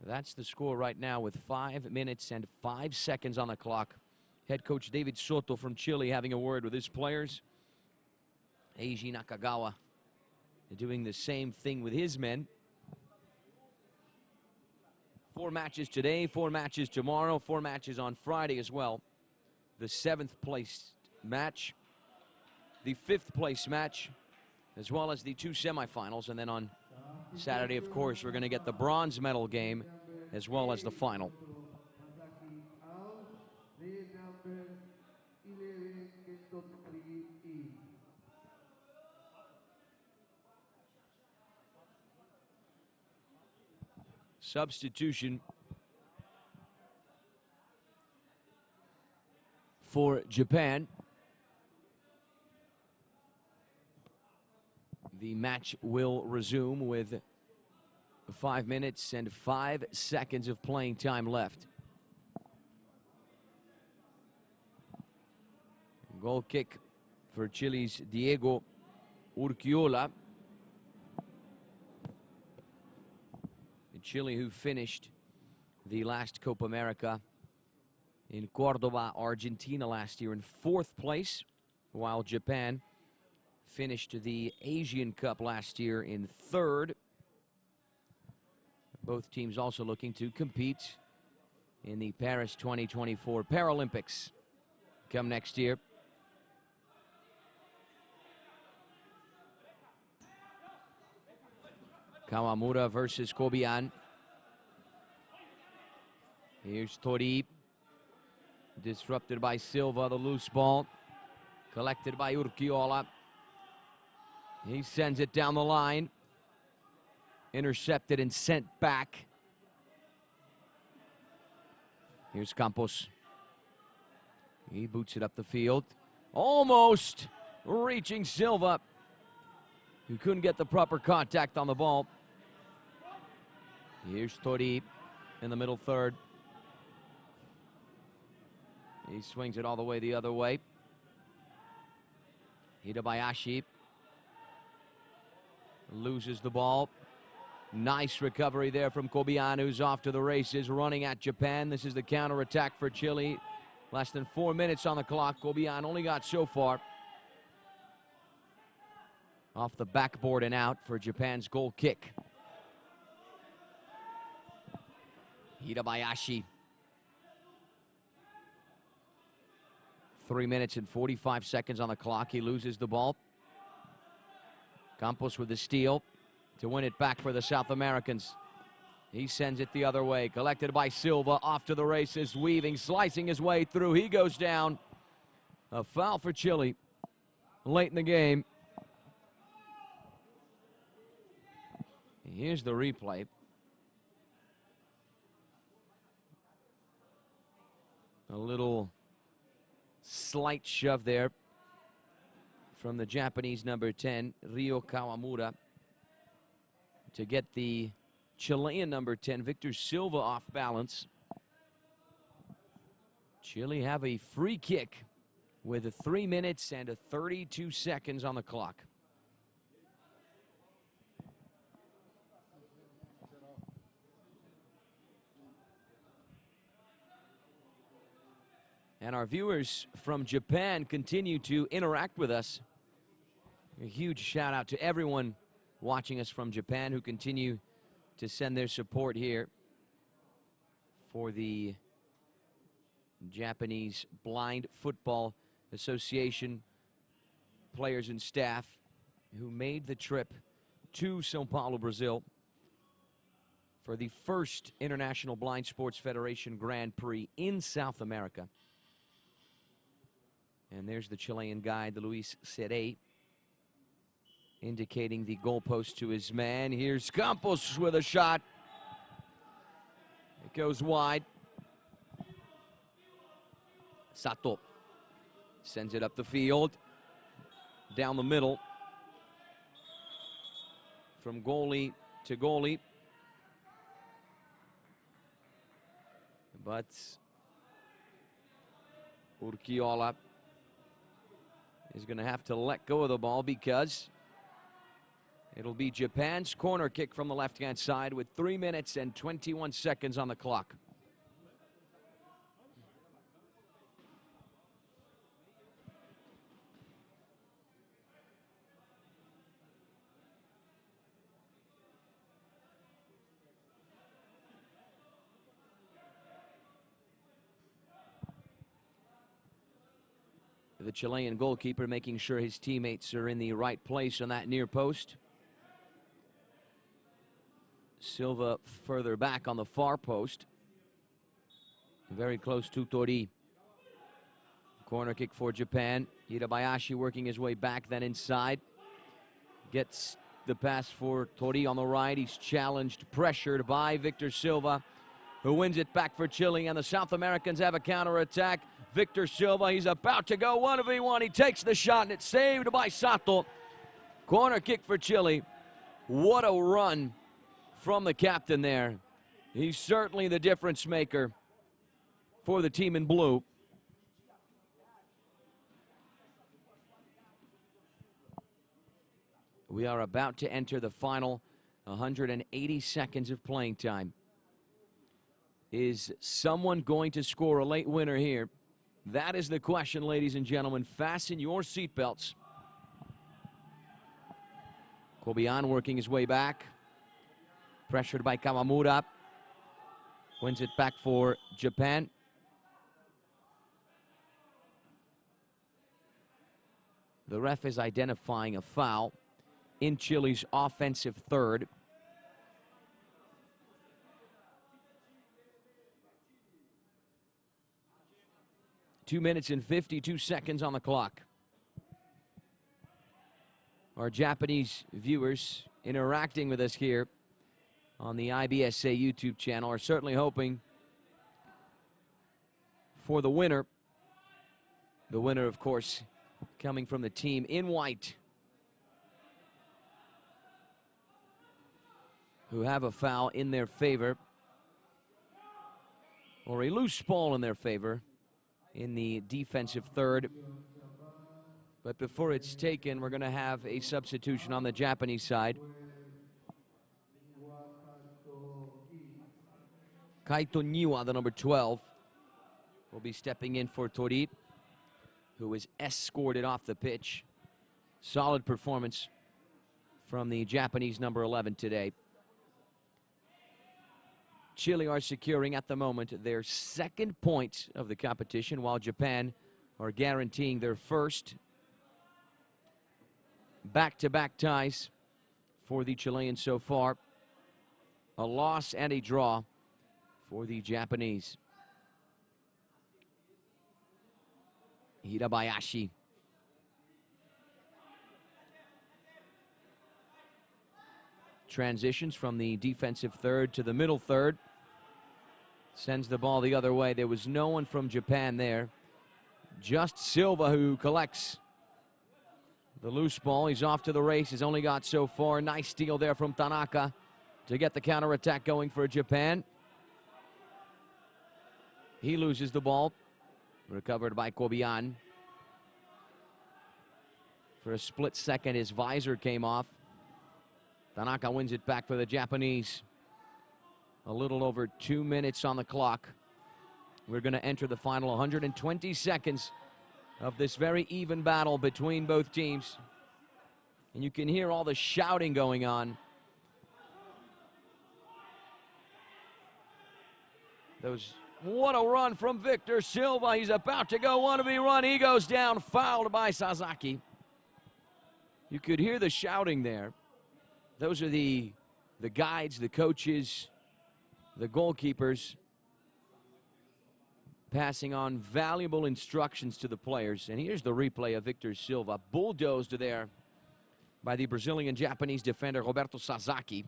That's the score right now with 5 minutes and 5 seconds on the clock. Head coach David Soto from Chile having a word with his players. Eiji Nakagawa doing the same thing with his men. 4 matches today, 4 matches tomorrow, 4 matches on Friday as well. The 7th place match, the 5th place match, as well as the 2 semifinals. And then on Saturday, of course, we're going to get the bronze medal game as well as the final. Substitution for Japan. The match will resume with 5 minutes and 5 seconds of playing time left. Goal kick for Chile's Diego Urquiola. Chile, who finished the last Copa America in Cordoba, Argentina last year in 4th place, while Japan finished the Asian Cup last year in 3rd. Both teams also looking to compete in the Paris 2024 Paralympics come next year. Kawamura versus Kobian. Here's Tori. Disrupted by Silva, the loose ball. Collected by Urquiola. He sends it down the line. Intercepted and sent back. Here's Campos. He boots it up the field. Almost reaching Silva, who couldn't get the proper contact on the ball. Here's Tori in the middle third. He swings it all the way the other way. Hirabayashi loses the ball. Nice recovery there from Kobian, who's off to the races, running at Japan. This is the counterattack for Chile. Less than 4 minutes on the clock. Kobian only got so far. Off the backboard and out for Japan's goal kick. Hirabayashi. 3 minutes and 45 seconds on the clock. He loses the ball. Campos with the steal to win it back for the South Americans. He sends it the other way. Collected by Silva. Off to the races. Weaving, slicing his way through. He goes down. A foul for Chile late in the game. Here's the replay. A little slight shove there from the Japanese number 10, Ryo Kawamura, to get the Chilean number 10, Victor Silva, off balance. Chile have a free kick with 3 minutes and 32 seconds on the clock. And our viewers from Japan continue to interact with us. A huge shout out to everyone watching us from Japan who continue to send their support here for the Japanese Blind Football Association players and staff who made the trip to São Paulo, Brazil for the first International Blind Sports Federation Grand Prix in South America. And there's the Chilean guide, Luis Serey, indicating the goalpost to his man. Here's Campos with a shot. It goes wide. Sato sends it up the field, down the middle, from goalie to goalie. But Urquiola is going to have to let go of the ball because it'll be Japan's corner kick from the left-hand side with 3 minutes and 21 seconds on the clock. The Chilean goalkeeper making sure his teammates are in the right place on that near post. Silva further back on the far post. Very close to Tori. Corner kick for Japan. Hirabayashi working his way back, then inside. Gets the pass for Tori on the right. He's challenged, pressured by Victor Silva, who wins it back for Chile, and the South Americans have a counterattack. Victor Silva, he's about to go 1v1. He takes the shot, and it's saved by Sato. Corner kick for Chile. What a run from the captain there. He's certainly the difference maker for the team in blue. We are about to enter the final 180 seconds of playing time. Is someone going to score a late winner here? That is the question, ladies and gentlemen. Fasten your seatbelts. Kobian working his way back. Pressured by Kawamura. Wins it back for Japan. The ref is identifying a foul in Chile's offensive third. Two minutes and 52 seconds on the clock. Our Japanese viewers interacting with us here on the IBSA YouTube channel are certainly hoping for the winner. The winner, of course, coming from the team in white, who have a foul in their favor, or a loose ball in their favor in the defensive third. But before it's taken, we're going to have a substitution on the Japanese side. Kaito Niwa, the number 12, will be stepping in for Tori, who is escorted off the pitch. Solid performance from the Japanese number 11 today. Chile are securing at the moment their second point of the competition, while Japan are guaranteeing their first. Back-to-back ties for the Chileans so far. A loss and a draw for the Japanese. Hirabayashi. Transitions from the defensive third to the middle third. Sends the ball the other way. There was no one from Japan there. Just Silva who collects the loose ball. He's off to the races. Only got so far. Nice steal there from Tanaka to get the counterattack going for Japan. He loses the ball. Recovered by Kobian. For a split second, his visor came off. Tanaka wins it back for the Japanese. A little over 2 minutes on the clock. We're going to enter the final 120 seconds of this very even battle between both teams. And you can hear all the shouting going on. What a run from Victor Silva. He's about to go 1v1. He goes down, fouled by Sasaki. You could hear the shouting there. Those are the guides, the coaches, the goalkeepers passing on valuable instructions to the players. And here's the replay of Victor Silva, bulldozed there by the Brazilian-Japanese defender Roberto Sasaki.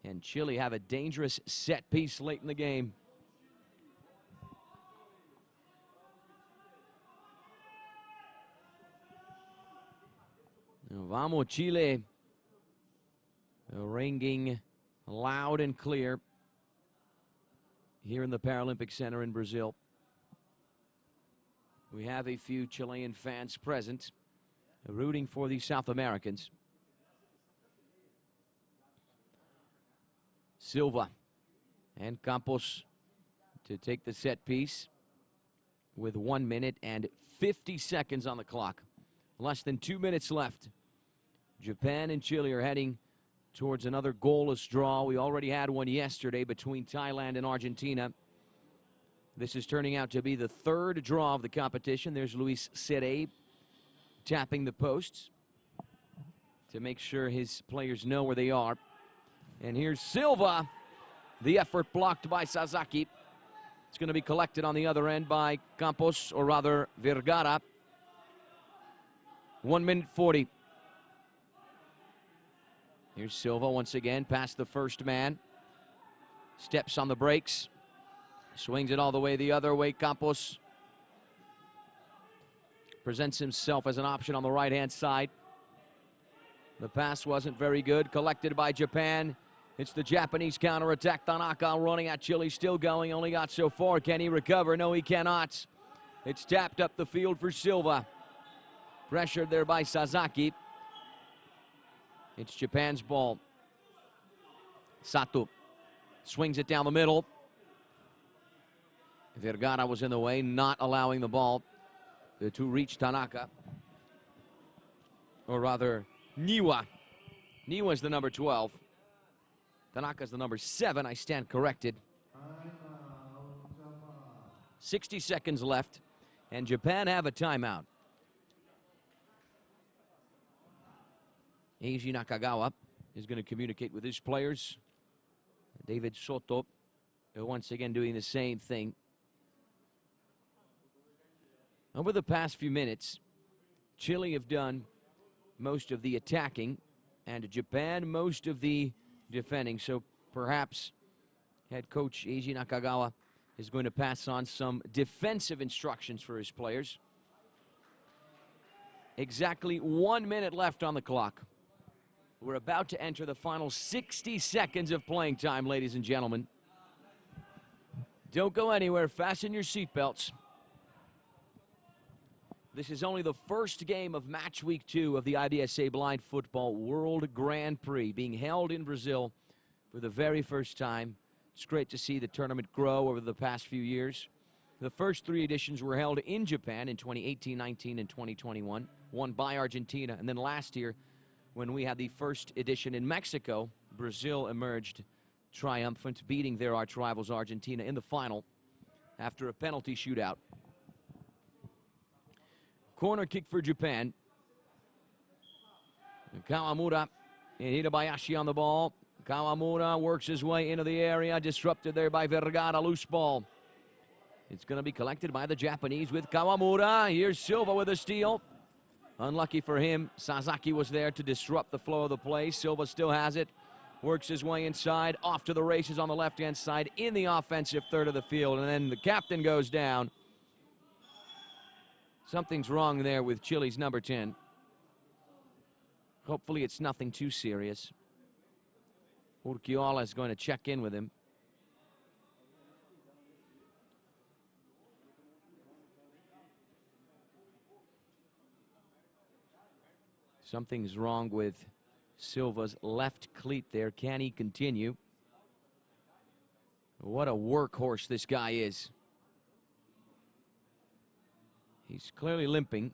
And Chile have a dangerous set piece late in the game. Vamos Chile, ringing loud and clear here in the Paralympic Center in Brazil. We have a few Chilean fans present, rooting for the South Americans. Silva and Campos to take the set piece with 1 minute and 50 seconds on the clock. Less than 2 minutes left. Japan and Chile are heading towards another goalless draw. We already had one yesterday between Thailand and Argentina. This is turning out to be the third draw of the competition. There's Luis Seré tapping the posts to make sure his players know where they are. And here's Silva. The effort blocked by Sasaki. It's going to be collected on the other end by Campos, or rather Vergara. 1 minute 40. Here's Silva once again, past the first man. Steps on the brakes. Swings it all the way the other way. Campos presents himself as an option on the right-hand side. The pass wasn't very good. Collected by Japan. It's the Japanese counterattack. Tanaka running at Chile, still going. Only got so far. Can he recover? No, he cannot. It's tapped up the field for Silva. Pressured there by Sasaki. It's Japan's ball. Sato swings it down the middle. Vergara was in the way, not allowing the ball to reach Tanaka. Or rather, Niwa. Niwa's the number 12. Tanaka's the number 7. I stand corrected. 60 seconds left, and Japan have a timeout. Eiji Nakagawa is going to communicate with his players. David Soto once again doing the same thing. Over the past few minutes, Chile have done most of the attacking and Japan most of the defending. So perhaps head coach Eiji Nakagawa is going to pass on some defensive instructions for his players. Exactly 1 minute left on the clock. We're about to enter the final 60 seconds of playing time, ladies and gentlemen. Don't go anywhere. Fasten your seatbelts. This is only the first game of match week 2 of the IBSA Blind Football World Grand Prix being held in Brazil for the very first time. It's great to see the tournament grow over the past few years. The first 3 editions were held in Japan in 2018, 19, and 2021, won by Argentina. And then last year, when we had the first edition in Mexico, Brazil emerged triumphant, beating their arch rivals Argentina in the final after a penalty shootout. Corner kick for Japan. Kawamura and Hirabayashi on the ball. Kawamura works his way into the area, disrupted there by Vergara, loose ball. It's going to be collected by the Japanese with Kawamura. Here's Silva with a steal. Unlucky for him, Sasaki was there to disrupt the flow of the play. Silva still has it. Works his way inside, off to the races on the left-hand side in the offensive third of the field. And then the captain goes down. Something's wrong there with Chile's number 10. Hopefully it's nothing too serious. Urquiola is going to check in with him. Something's wrong with Silva's left cleat there. Can he continue? What a workhorse this guy is. He's clearly limping.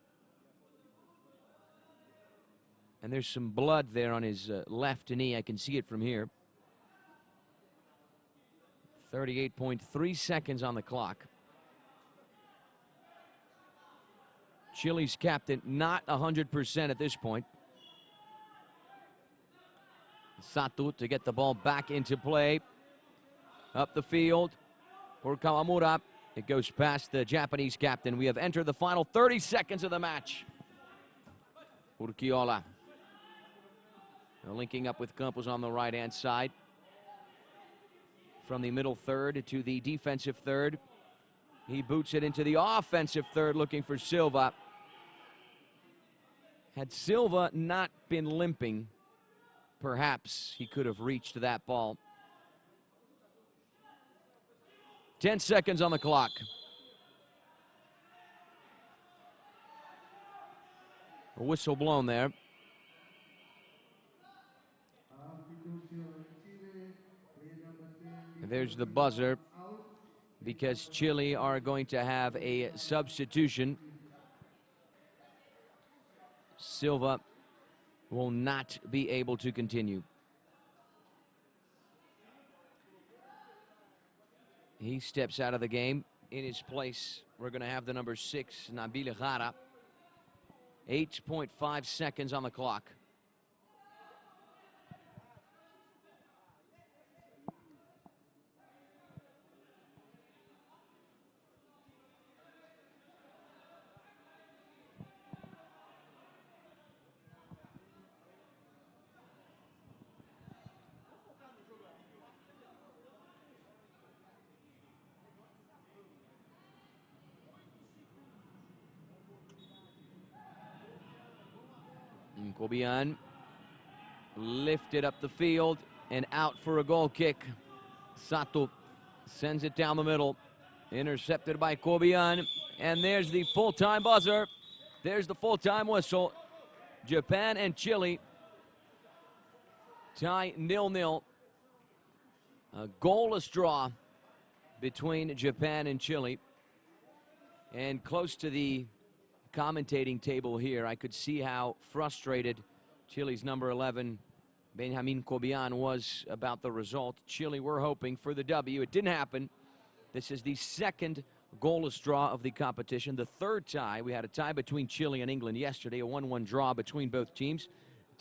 And there's some blood there on his left knee. I can see it from here. 38.3 seconds on the clock. Chile's captain not 100% at this point. Sato to get the ball back into play. Up the field for Kawamura. It goes past the Japanese captain. We have entered the final 30 seconds of the match. Urquiola linking up with Campos on the right-hand side. From the middle third to the defensive third. He boots it into the offensive third, looking for Silva. Had Silva not been limping, perhaps he could have reached that ball. 10 seconds on the clock. A whistle blown there. And there's the buzzer, because Chile are going to have a substitution. Silva will not be able to continue. He steps out of the game. In his place, we're going to have the number 6, Nabil Jara. 8.5 seconds on the clock. Kobian lifted up the field and out for a goal kick. Sato sends it down the middle. Intercepted by Kobian. And there's the full-time buzzer. There's the full-time whistle. Japan and Chile tie 0-0. A goalless draw between Japan and Chile. And close to the commentating table here, I could see how frustrated Chile's number 11, Benjamin Kobian, was about the result. Chile were hoping for the W. It didn't happen. This is the second goalless draw of the competition, the third tie. We had a tie between Chile and England yesterday, a 1-1 draw between both teams.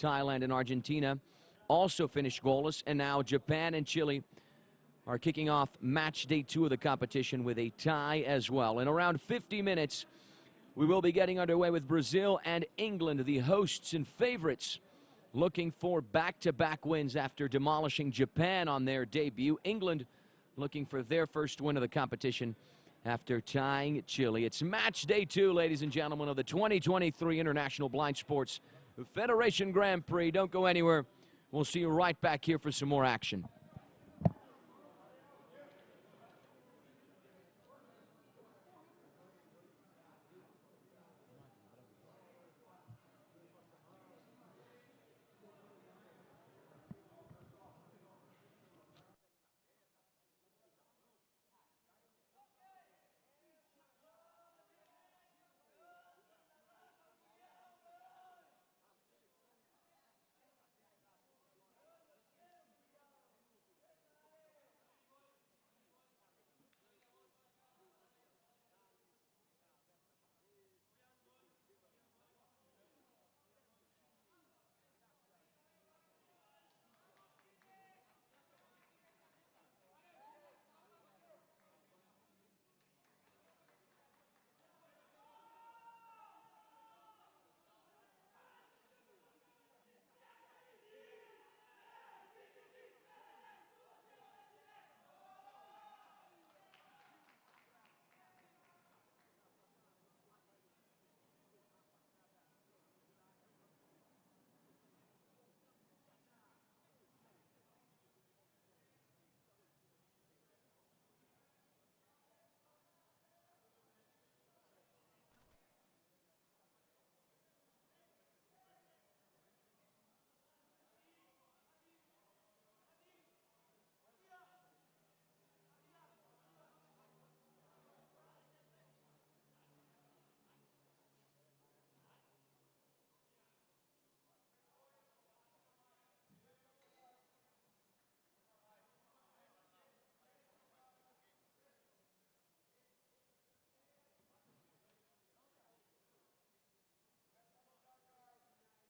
Thailand and Argentina also finished goalless, and now Japan and Chile are kicking off match day 2 of the competition with a tie as well. In around 50 minutes, we will be getting underway with Brazil and England, the hosts and favorites, looking for back-to-back wins after demolishing Japan on their debut. England looking for their first win of the competition after tying Chile. It's match day 2, ladies and gentlemen, of the 2023 International Blind Sports Federation Grand Prix. Don't go anywhere. We'll see you right back here for some more action.